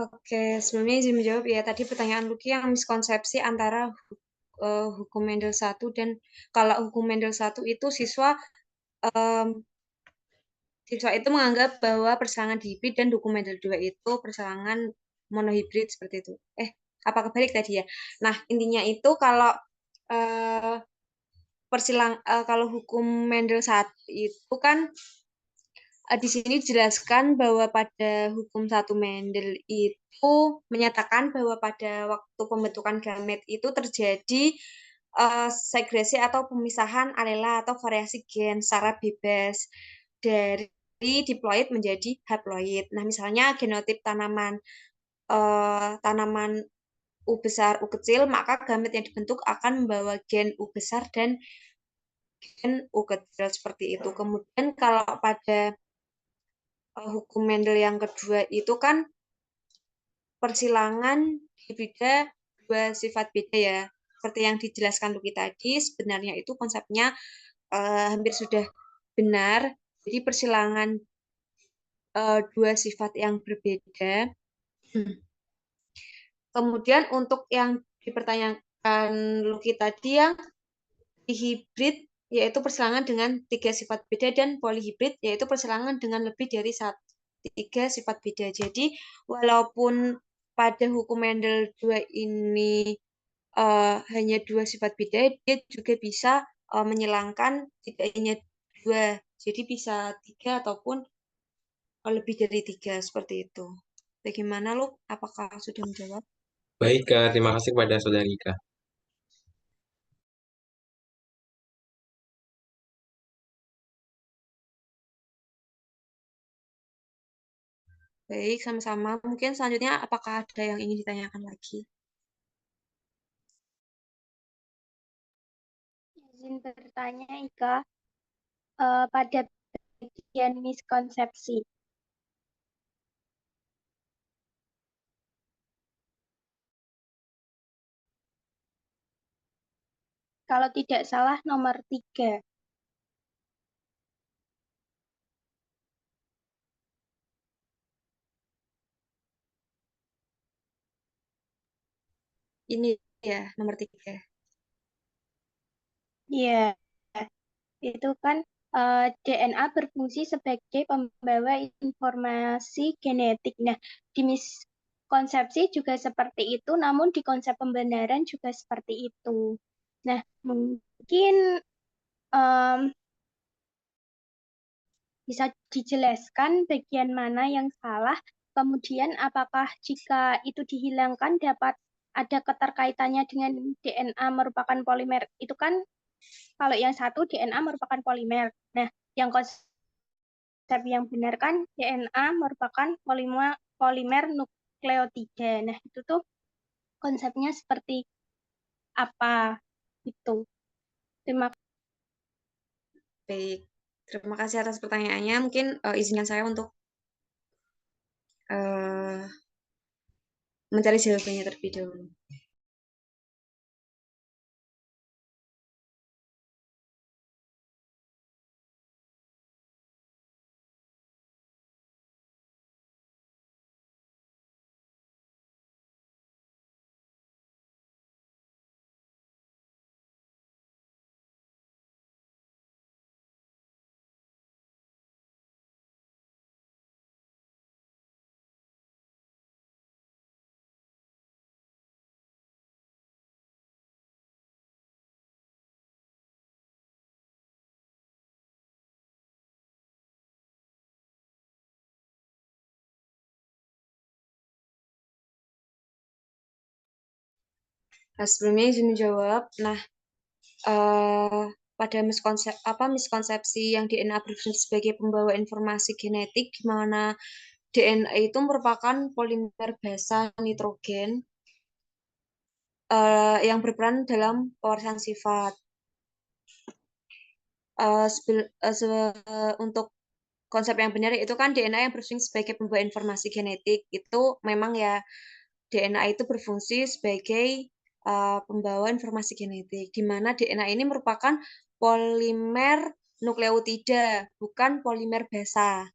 Oke, sebelumnya izin menjawab ya. Tadi pertanyaan Lucky yang miskonsepsi antara hukum Mendel satu dan kalau hukum Mendel satu itu em, siswa itu menganggap bahwa perselangan dihibrid dan hukum Mendel 2 itu perselangan monohibrid seperti itu. Apa kebalik tadi ya? Nah, intinya itu kalau eh, kalau hukum Mendel satu itu kan di sini dijelaskan bahwa pada hukum satu Mendel itu menyatakan bahwa pada waktu pembentukan gamet itu terjadi segresi atau pemisahan alela atau variasi gen secara bebas dari diploid menjadi haploid. Nah, misalnya genotip tanaman U besar, U kecil, maka gamet yang dibentuk akan membawa gen U besar dan gen U kecil seperti itu. Kemudian kalau pada hukum Mendel yang kedua itu kan persilangan hibrida dua sifat beda ya. Seperti yang dijelaskan Luki tadi, sebenarnya itu konsepnya hampir sudah benar. Jadi persilangan dua sifat yang berbeda. Kemudian untuk yang dipertanyakan Luki tadi yang hibrid yaitu persilangan dengan tiga sifat beda dan polyhibrid yaitu persilangan dengan lebih dari tiga sifat beda. Jadi walaupun pada hukum Mendel 2 ini hanya dua sifat beda, dia juga bisa menyilangkan tidak hanya dua, jadi bisa tiga ataupun lebih dari tiga seperti itu. Bagaimana lu? Apakah sudah menjawab? Baik, Kak. Terima kasih kepada Saudari Ika. Baik, sama-sama. Mungkin selanjutnya apakah ada yang ingin ditanyakan lagi? Izin bertanya, Ika, pada bagian miskonsepsi. Kalau tidak salah nomor 3. Ini ya, nomor 3. Iya, itu kan DNA berfungsi sebagai pembawa informasi genetik. Nah, di miskonsepsi juga seperti itu, namun di konsep pembenaran juga seperti itu. Nah, mungkin em, bisa dijelaskan bagian mana yang salah, kemudian apakah jika itu dihilangkan dapat ada keterkaitannya dengan DNA merupakan polimer. Itu kan kalau yang satu DNA merupakan polimer. Nah, yang konsep yang benar kan DNA merupakan polimer, polimer nukleotida. Nah, itu tuh konsepnya seperti apa itu. Terima Baik, terima kasih atas pertanyaannya. Mungkin izinkan saya untuk eh, mencari jawabannya terlebih dahulu. Nah, sebelumnya izin menjawab. Nah, eh, pada miskonsepsi yang DNA berfungsi sebagai pembawa informasi genetik, di mana DNA itu merupakan polimer basa nitrogen yang berperan dalam pewarisan sifat. Untuk konsep yang benar itu kan DNA yang berfungsi sebagai pembawa informasi genetik itu memang ya DNA itu berfungsi sebagai pembawa informasi genetik, di mana DNA ini merupakan polimer nukleotida, bukan polimer basa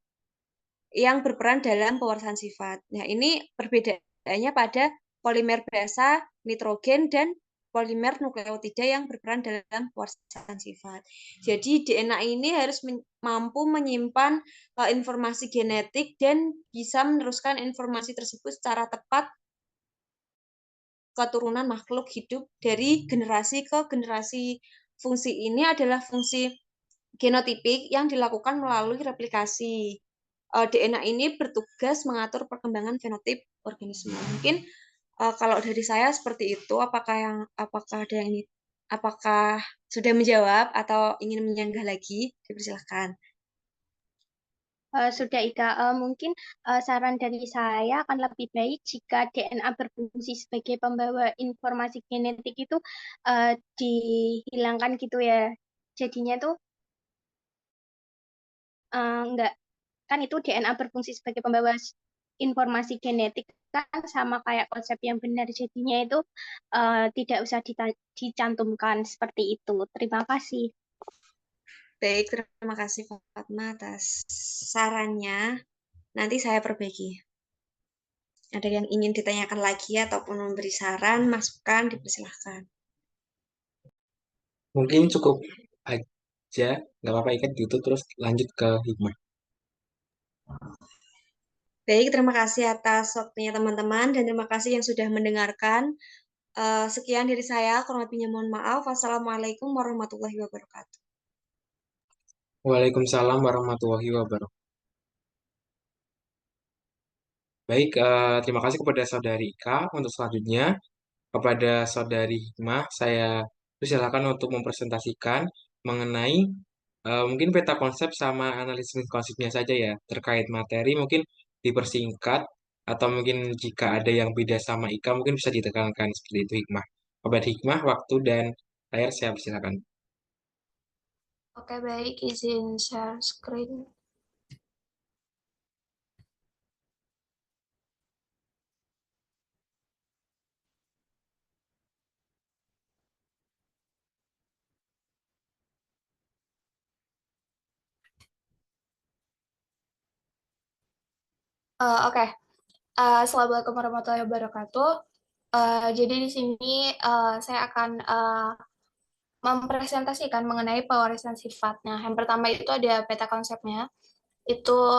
yang berperan dalam pewarisan sifat. Nah, ini perbedaannya pada polimer basa nitrogen dan polimer nukleotida yang berperan dalam pewarisan sifat. Jadi DNA ini harus mampu menyimpan informasi genetik dan bisa meneruskan informasi tersebut secara tepat keturunan makhluk hidup dari generasi ke generasi. Fungsi ini adalah fungsi genotipik yang dilakukan melalui replikasi. DNA ini bertugas mengatur perkembangan fenotip organisme. Mungkin kalau dari saya seperti itu. Apakah ada yang ini? Apakah sudah menjawab atau ingin menyanggah lagi? Dipersilakan. Sudah Ika, mungkin saran dari saya akan lebih baik jika DNA berfungsi sebagai pembawa informasi genetik itu dihilangkan gitu ya. Jadinya tuh enggak, kan itu DNA berfungsi sebagai pembawa informasi genetik kan sama kayak konsep yang benar. Jadinya itu tidak usah dicantumkan seperti itu. Terima kasih. Baik, terima kasih Fatma atas sarannya. Nanti saya perbaiki. Ada yang ingin ditanyakan lagi ataupun memberi saran, masukan, dipersilahkan. Mungkin cukup aja. Nggak apa-apa, ikat gitu. Terus lanjut ke hikmah. Baik, terima kasih atas waktunya teman-teman dan terima kasih yang sudah mendengarkan. Sekian dari saya, kurang lebihnya mohon maaf. Wassalamualaikum warahmatullahi wabarakatuh. Waalaikumsalam warahmatullahi wabarakatuh. Baik, terima kasih kepada Saudari Ika. Untuk selanjutnya, kepada Saudari Hikmah, saya persilakan untuk mempresentasikan mengenai mungkin peta konsep sama analisis konsepnya saja ya, terkait materi mungkin dipersingkat, atau mungkin jika ada yang beda sama Ika mungkin bisa ditekankan seperti itu Hikmah. Kepada Hikmah, waktu dan layar saya persilakan. Oke, baik, izin share screen. Oke. Assalamualaikum warahmatullahi wabarakatuh. Jadi di sini saya akan mempresentasikan mengenai pewarisan sifat. Nah, yang pertama itu ada peta konsepnya. Itu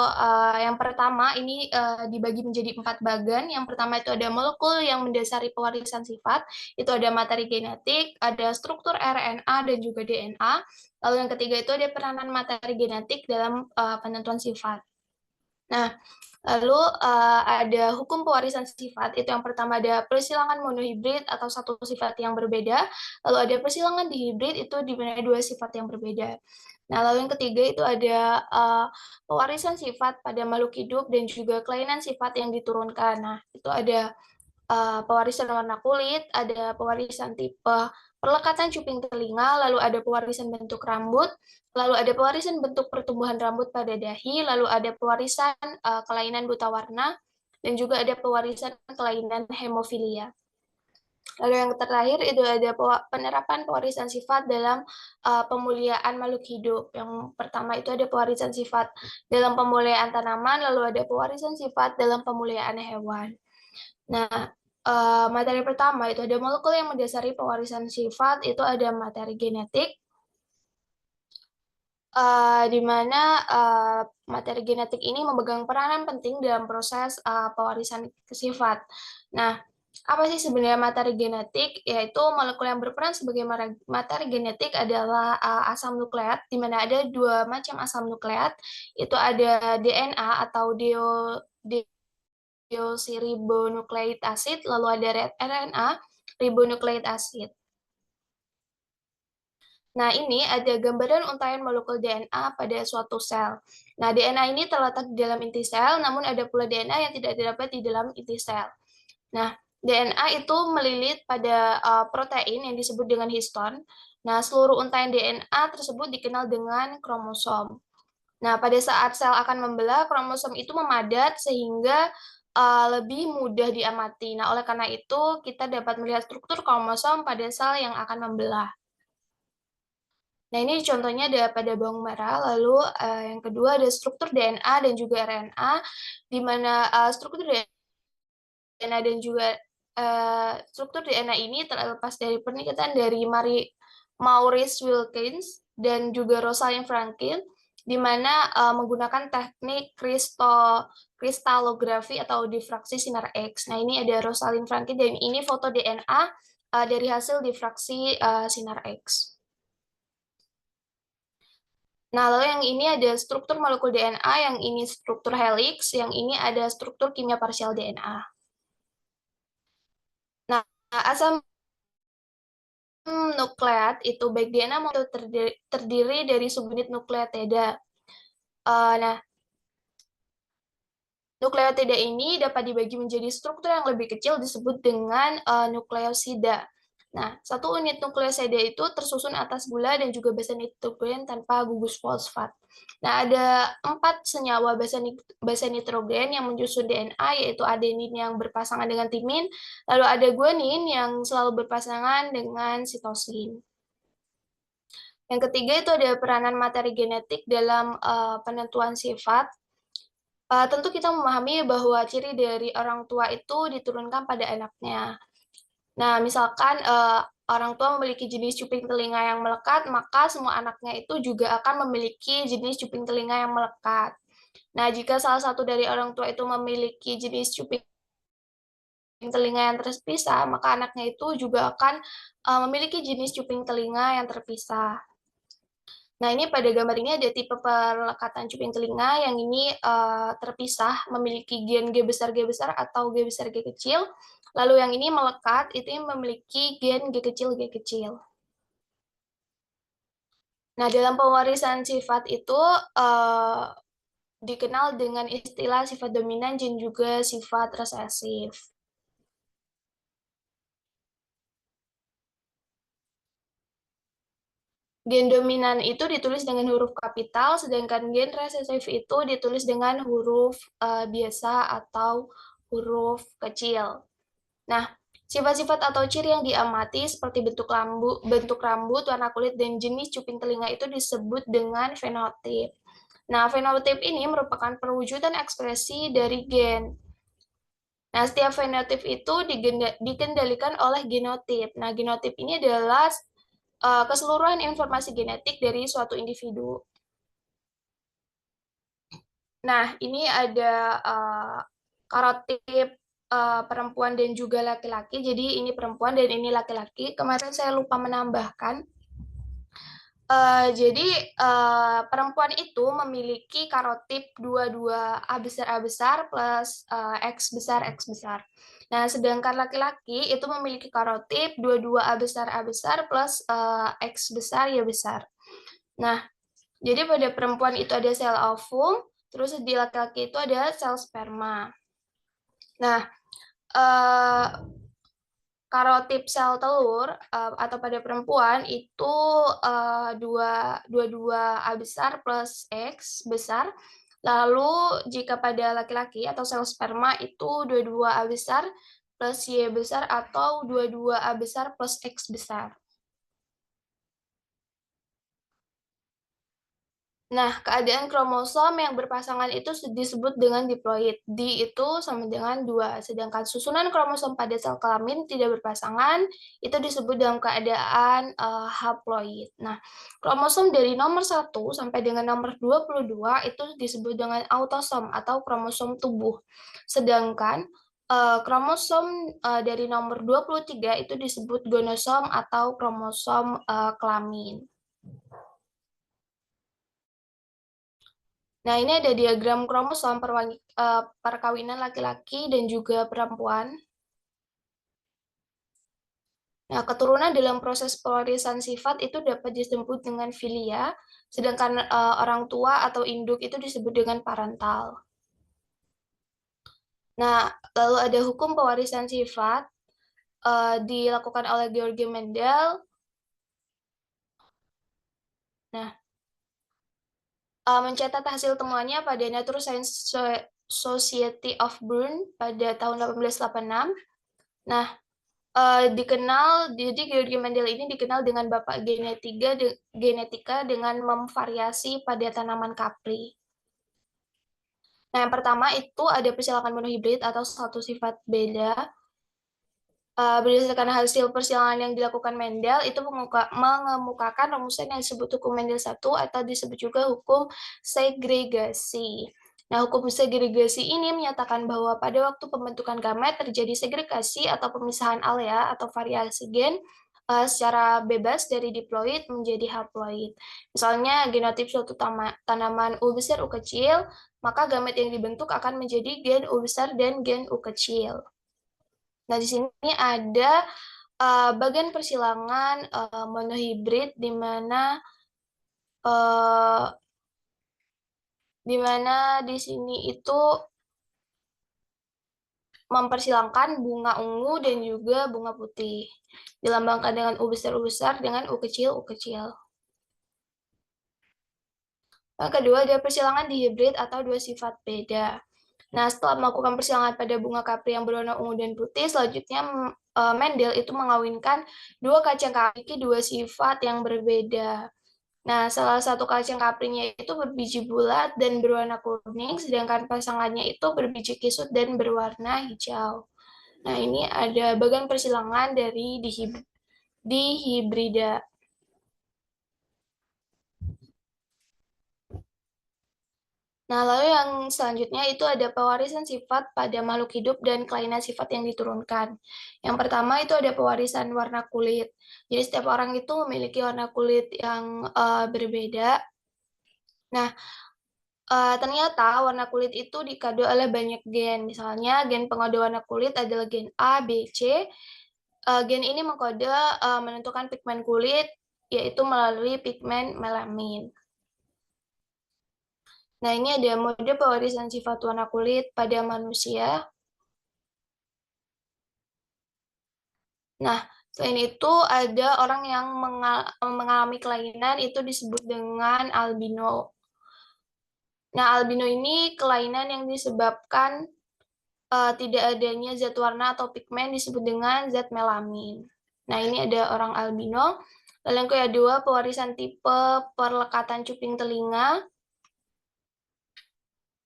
yang pertama ini dibagi menjadi 4 bagian. Yang pertama itu ada molekul yang mendasari pewarisan sifat. Itu ada materi genetik, ada struktur RNA dan juga DNA. Lalu yang ketiga itu ada peranan materi genetik dalam penentuan sifat. Nah, lalu ada hukum pewarisan sifat. Itu yang pertama ada persilangan monohibrid atau satu sifat yang berbeda. Lalu ada persilangan dihibrid, itu di mana dua sifat yang berbeda. Nah, lalu yang ketiga itu ada pewarisan sifat pada makhluk hidup dan juga kelainan sifat yang diturunkan. Nah, itu ada pewarisan warna kulit, ada pewarisan tipe perlekatan cuping telinga, lalu ada pewarisan bentuk rambut, lalu ada pewarisan bentuk pertumbuhan rambut pada dahi, lalu ada pewarisan kelainan buta warna, dan juga ada pewarisan kelainan hemofilia. Lalu yang terakhir itu ada penerapan pewarisan sifat dalam pemuliaan makhluk hidup. Yang pertama itu ada pewarisan sifat dalam pemuliaan tanaman, lalu ada pewarisan sifat dalam pemuliaan hewan. Nah, materi pertama itu ada molekul yang mendasari pewarisan sifat, itu ada materi genetik, di mana materi genetik ini memegang peranan penting dalam proses pewarisan sifat. Nah, apa sih sebenarnya materi genetik? Yaitu molekul yang berperan sebagai materi genetik adalah asam nukleat, di mana ada dua macam asam nukleat, itu ada DNA atau deoksiribonukleik acid, lalu ada RNA, ribonukleik acid. Nah, ini ada gambaran untaian molekul DNA pada suatu sel. Nah, DNA ini terletak di dalam inti sel, namun ada pula DNA yang tidak terdapat di dalam inti sel. Nah, DNA itu melilit pada protein yang disebut dengan histon. Nah, seluruh untaian DNA tersebut dikenal dengan kromosom. Nah, pada saat sel akan membelah, kromosom itu memadat sehingga lebih mudah diamati. Nah, oleh karena itu, kita dapat melihat struktur kromosom pada sel yang akan membelah. Nah, ini contohnya ada pada bawang merah, lalu yang kedua ada struktur DNA dan juga RNA, di mana struktur DNA dan juga struktur DNA ini terlepas dari penelitian dari Maurice Wilkins dan juga Rosalind Franklin, di mana menggunakan teknik kristalografi atau difraksi sinar X. Nah, ini ada Rosalind Franklin dan ini foto DNA dari hasil difraksi sinar X. Nah, lalu yang ini ada struktur molekul DNA, yang ini struktur helix, yang ini ada struktur kimia parsial DNA. Nah, asam nukleat itu baik DNA maupun terdiri dari subunit nukleotida. Nah, nukleotida ini dapat dibagi menjadi struktur yang lebih kecil disebut dengan nukleosida. Nah, satu unit nukleosida itu tersusun atas gula dan juga basa nitrogen tanpa gugus fosfat. Nah, ada 4 senyawa basa nitrogen yang menyusun DNA, yaitu adenin yang berpasangan dengan timin, lalu ada guanin yang selalu berpasangan dengan sitosin. Yang ketiga itu ada peranan materi genetik dalam penentuan sifat. Tentu kita memahami bahwa ciri dari orang tua itu diturunkan pada anaknya. Nah, misalkan orang tua memiliki jenis cuping telinga yang melekat, maka semua anaknya itu juga akan memiliki jenis cuping telinga yang melekat. Nah, jika salah satu dari orang tua itu memiliki jenis cuping telinga yang terpisah, maka anaknya itu juga akan memiliki jenis cuping telinga yang terpisah. Nah, ini pada gambar ini ada tipe perlekatan cuping telinga yang ini terpisah, memiliki gen G besar atau G besar G kecil. Lalu yang ini melekat, itu yang memiliki gen G kecil G kecil. Nah, dalam pewarisan sifat itu dikenal dengan istilah sifat dominan dan juga sifat resesif. Gen dominan itu ditulis dengan huruf kapital, sedangkan gen resesif itu ditulis dengan huruf biasa atau huruf kecil. Nah, sifat-sifat atau ciri yang diamati seperti bentuk rambut, warna kulit, dan jenis cuping telinga itu disebut dengan fenotip. Nah, fenotip ini merupakan perwujudan ekspresi dari gen. Nah, setiap fenotip itu dikendalikan oleh genotip. Nah, genotip ini adalah keseluruhan informasi genetik dari suatu individu. Nah, ini ada karotip perempuan dan juga laki-laki. Jadi ini perempuan dan ini laki-laki. Kemarin saya lupa menambahkan. Jadi perempuan itu memiliki karotip 22 A besar plus X besar. Nah, sedangkan laki-laki itu memiliki karotip 22 A besar plus X besar Y besar. Nah, jadi pada perempuan itu ada sel ovum, terus di laki-laki itu ada sel sperma. Nah, karotip sel telur atau pada perempuan itu 22 A besar plus X besar. Lalu jika pada laki-laki atau sel sperma itu 22 A besar plus Y besar atau 22 A besar plus X besar. Nah, keadaan kromosom yang berpasangan itu disebut dengan diploid. Di itu sama dengan 2. Sedangkan susunan kromosom pada sel kelamin tidak berpasangan, itu disebut dalam keadaan haploid. Nah, kromosom dari nomor 1 sampai dengan nomor 22 itu disebut dengan autosom atau kromosom tubuh. Sedangkan kromosom dari nomor 23 itu disebut gonosom atau kromosom kelamin. Nah, ini ada diagram kromosom perkawinan laki-laki dan juga perempuan. Nah, keturunan dalam proses pewarisan sifat itu dapat disebut dengan filia, sedangkan orang tua atau induk itu disebut dengan parental. Nah, lalu ada hukum pewarisan sifat dilakukan oleh Georg Mendel. Nah, mencatat hasil temuannya pada Nature Science Society of Bern pada tahun 1886. Nah, jadi Georg Mendel ini dikenal dengan bapak genetika dengan memvariasi pada tanaman kapri. Nah, yang pertama itu ada persilangan monohibrid atau satu sifat beda. Berdasarkan hasil persilangan yang dilakukan Mendel, itu mengemukakan rumusan yang disebut hukum Mendel 1 atau disebut juga hukum segregasi. Nah, hukum segregasi ini menyatakan bahwa pada waktu pembentukan gamet terjadi segregasi atau pemisahan alea atau variasi gen secara bebas dari diploid menjadi haploid. Misalnya genotip suatu tanaman U besar U kecil, maka gamet yang dibentuk akan menjadi gen U besar dan gen U kecil. Nah, di sini ada bagian persilangan monohibrid di mana di sini itu mempersilangkan bunga ungu dan juga bunga putih. Dilambangkan dengan U besar dengan U kecil. Yang kedua ada persilangan dihibrid atau dua sifat beda. Nah, setelah melakukan persilangan pada bunga kapri yang berwarna ungu dan putih, selanjutnya Mendel itu mengawinkan dua kacang kapri dua sifat yang berbeda. Nah, salah satu kacang kaprinya itu berbiji bulat dan berwarna kuning, sedangkan pasangannya itu berbiji kisut dan berwarna hijau. Nah, ini ada bagian persilangan dari dihibrida. Nah, lalu yang selanjutnya itu ada pewarisan sifat pada makhluk hidup dan kelainan sifat yang diturunkan. Yang pertama itu ada pewarisan warna kulit. Jadi setiap orang itu memiliki warna kulit yang berbeda. Nah, ternyata warna kulit itu dikode oleh banyak gen. Misalnya gen pengode warna kulit adalah gen A, B, C. Gen ini mengkode menentukan pigmen kulit, yaitu melalui pigmen melamin. Nah, ini ada mode pewarisan sifat warna kulit pada manusia. Nah, selain itu ada orang yang mengalami kelainan itu disebut dengan albino. Nah, albino ini kelainan yang disebabkan tidak adanya zat warna atau pigmen disebut dengan zat melamin. Nah, ini ada orang albino. Lalu yang kedua, pewarisan tipe perlekatan cuping telinga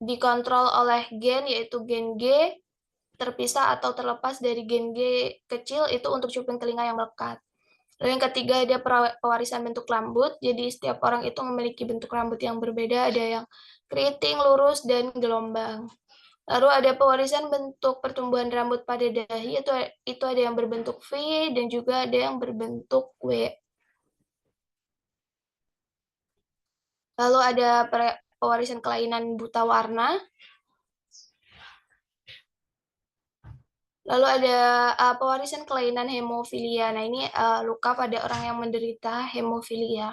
dikontrol oleh gen, yaitu gen G, terpisah atau terlepas dari gen G kecil itu untuk cuping telinga yang melekat. Lalu yang ketiga ada pewarisan bentuk rambut. Jadi setiap orang itu memiliki bentuk rambut yang berbeda, ada yang keriting, lurus, dan gelombang. Lalu ada pewarisan bentuk pertumbuhan rambut pada dahi, itu ada yang berbentuk V dan juga ada yang berbentuk W. Lalu ada pewarisan kelainan buta warna. Lalu ada pewarisan kelainan hemofilia. Nah, ini luka pada orang yang menderita hemofilia.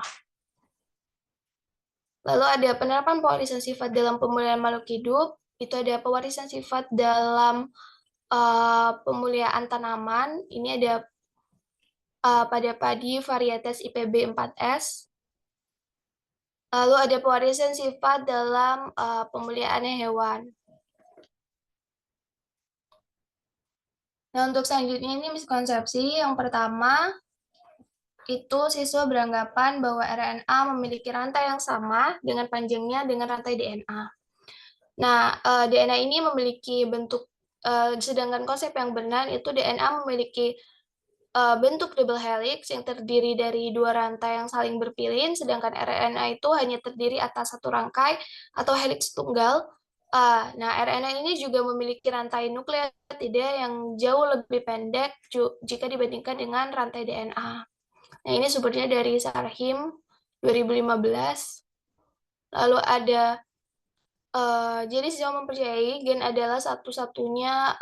Lalu ada penerapan pewarisan sifat dalam pemulihan makhluk hidup. Itu ada pewarisan sifat dalam pemulihan tanaman. Ini ada pada padi varietas IPB 4S. Lalu ada pewarisan sifat dalam pemulihan hewan. Nah, untuk selanjutnya ini miskonsepsi. Yang pertama, itu siswa beranggapan bahwa RNA memiliki rantai yang sama dengan panjangnya dengan rantai DNA. Nah, DNA ini memiliki bentuk, sedangkan konsep yang benar itu DNA memiliki bentuk double helix yang terdiri dari dua rantai yang saling berpilin, sedangkan RNA itu hanya terdiri atas satu rangkai atau helix tunggal. Nah, RNA ini juga memiliki rantai nukleotida yang jauh lebih pendek jika dibandingkan dengan rantai DNA. Nah, ini sumbernya dari Sarhim 2015. Lalu ada, jadi siswa mempercayai gen adalah satu-satunya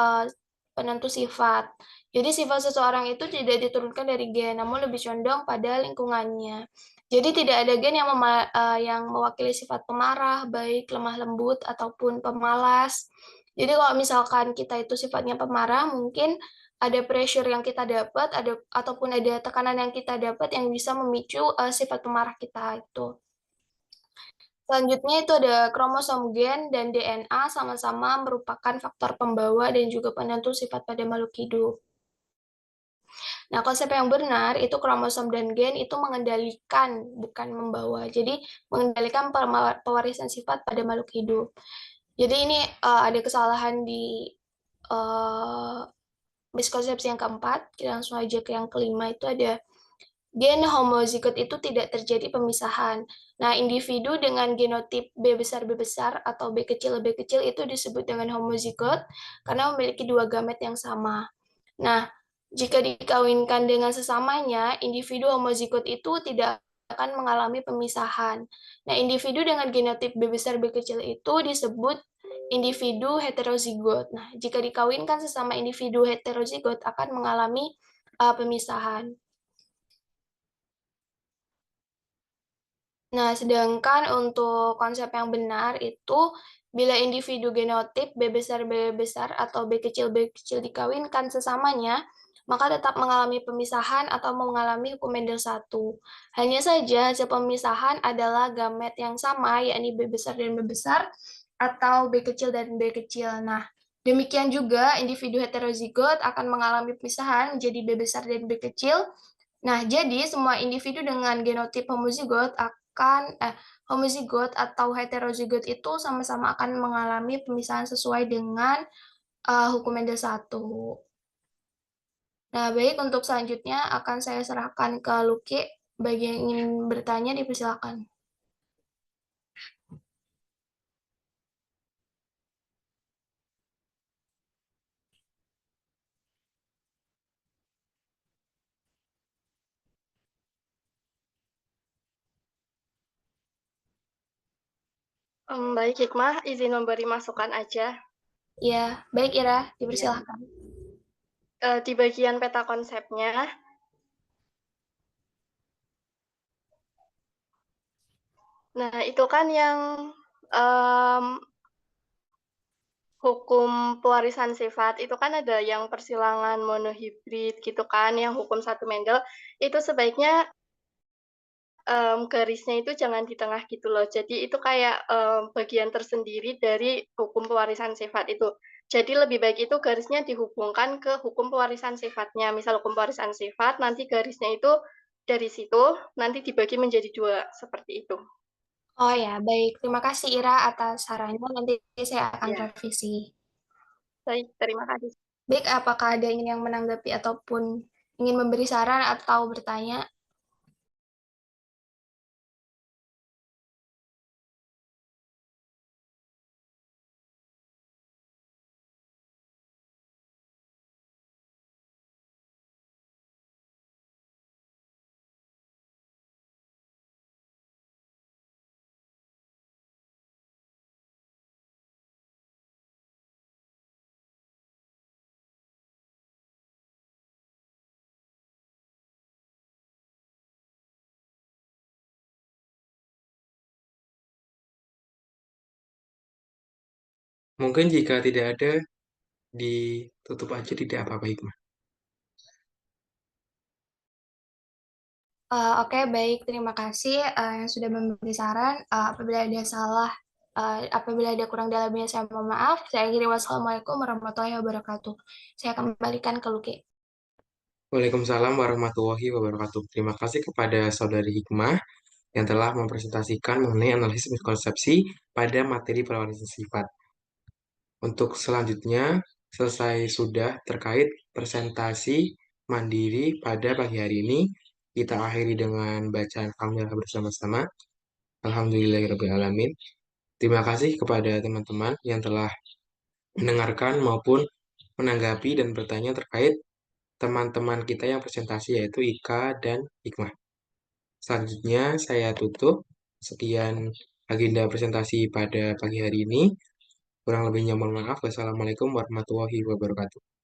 penentu sifat. Jadi sifat seseorang itu tidak diturunkan dari gen, namun lebih condong pada lingkungannya. Jadi tidak ada gen yang mewakili sifat pemarah, baik, lemah lembut, ataupun pemalas. Jadi kalau misalkan kita itu sifatnya pemarah, mungkin ada pressure yang kita dapat, ataupun ada tekanan yang kita dapat yang bisa memicu sifat pemarah kita itu. Selanjutnya itu ada kromosom gen dan DNA sama-sama merupakan faktor pembawa dan juga penentu sifat pada makhluk hidup. Nah, konsep yang benar itu kromosom dan gen itu mengendalikan, bukan membawa. Jadi, mengendalikan pewarisan sifat pada makhluk hidup. Jadi ini ada kesalahan di miskonsepsi yang keempat. Kita langsung aja ke yang kelima, itu ada gen homozigot itu tidak terjadi pemisahan. Nah, individu dengan genotip B besar atau B kecil itu disebut dengan homozigot karena memiliki dua gamet yang sama. Nah, jika dikawinkan dengan sesamanya, individu homozigot itu tidak akan mengalami pemisahan. Nah, individu dengan genotip B besar B kecil itu disebut individu heterozigot. Nah, jika dikawinkan sesama individu heterozigot akan mengalami pemisahan. Nah, sedangkan untuk konsep yang benar itu bila individu genotip B besar atau B kecil dikawinkan sesamanya, maka tetap mengalami pemisahan atau mengalami hukum Mendel 1. Hanya saja hasil pemisahan adalah gamet yang sama, yakni B besar dan B besar, atau B kecil dan B kecil. Nah, demikian juga individu heterozigot akan mengalami pemisahan menjadi B besar dan B kecil. Nah, jadi semua individu dengan genotip homozigot homozigot atau heterozigot itu sama-sama akan mengalami pemisahan sesuai dengan hukum Mendel 1. Nah, baik, untuk selanjutnya akan saya serahkan ke Luki. Bagi yang ingin bertanya, dipersilakan. Baik, Hikmah, izin memberi masukan aja. Ya, baik Ira, Iya. dipersilahkan. Di bagian peta konsepnya, nah itu kan yang um, hukum pewarisan sifat, itu kan ada yang persilangan monohibrid gitu kan, yang hukum satu Mendel, itu sebaiknya garisnya itu jangan di tengah gitu loh. Jadi itu kayak bagian tersendiri dari hukum pewarisan sifat itu. Jadi lebih baik itu garisnya dihubungkan ke hukum pewarisan sifatnya. Misal hukum pewarisan sifat, nanti garisnya itu dari situ, nanti dibagi menjadi 2, seperti itu. Oh ya, baik. Terima kasih Ira atas sarannya. Nanti saya akan Ya, revisi. baik, terima kasih. Baik, apakah ada yang menanggapi ataupun ingin memberi saran atau bertanya? Mungkin jika tidak ada, ditutup aja, tidak apa-apa Hikmah. Oke, baik. Terima kasih yang sudah memberi saran. Apabila ada salah, apabila ada kurang dalamnya, saya mohon maaf. Saya akhiri wassalamualaikum warahmatullahi wabarakatuh. Saya akan kembalikan ke Luki. Waalaikumsalam warahmatullahi wabarakatuh. Terima kasih kepada Saudari Hikmah yang telah mempresentasikan mengenai analisis miskonsepsi pada materi pewarisan sifat. Untuk selanjutnya, selesai sudah terkait presentasi mandiri pada pagi hari ini. Kita akhiri dengan bacaan Alhamdulillah bersama-sama. Alhamdulillahirrahmanirrahim. Terima kasih kepada teman-teman yang telah mendengarkan maupun menanggapi dan bertanya terkait teman-teman kita yang presentasi, yaitu Ika dan Hikmah. Selanjutnya saya tutup. Sekian agenda presentasi pada pagi hari ini. Kurang lebihnya mohon maaf. Wassalamualaikum warahmatullahi wabarakatuh.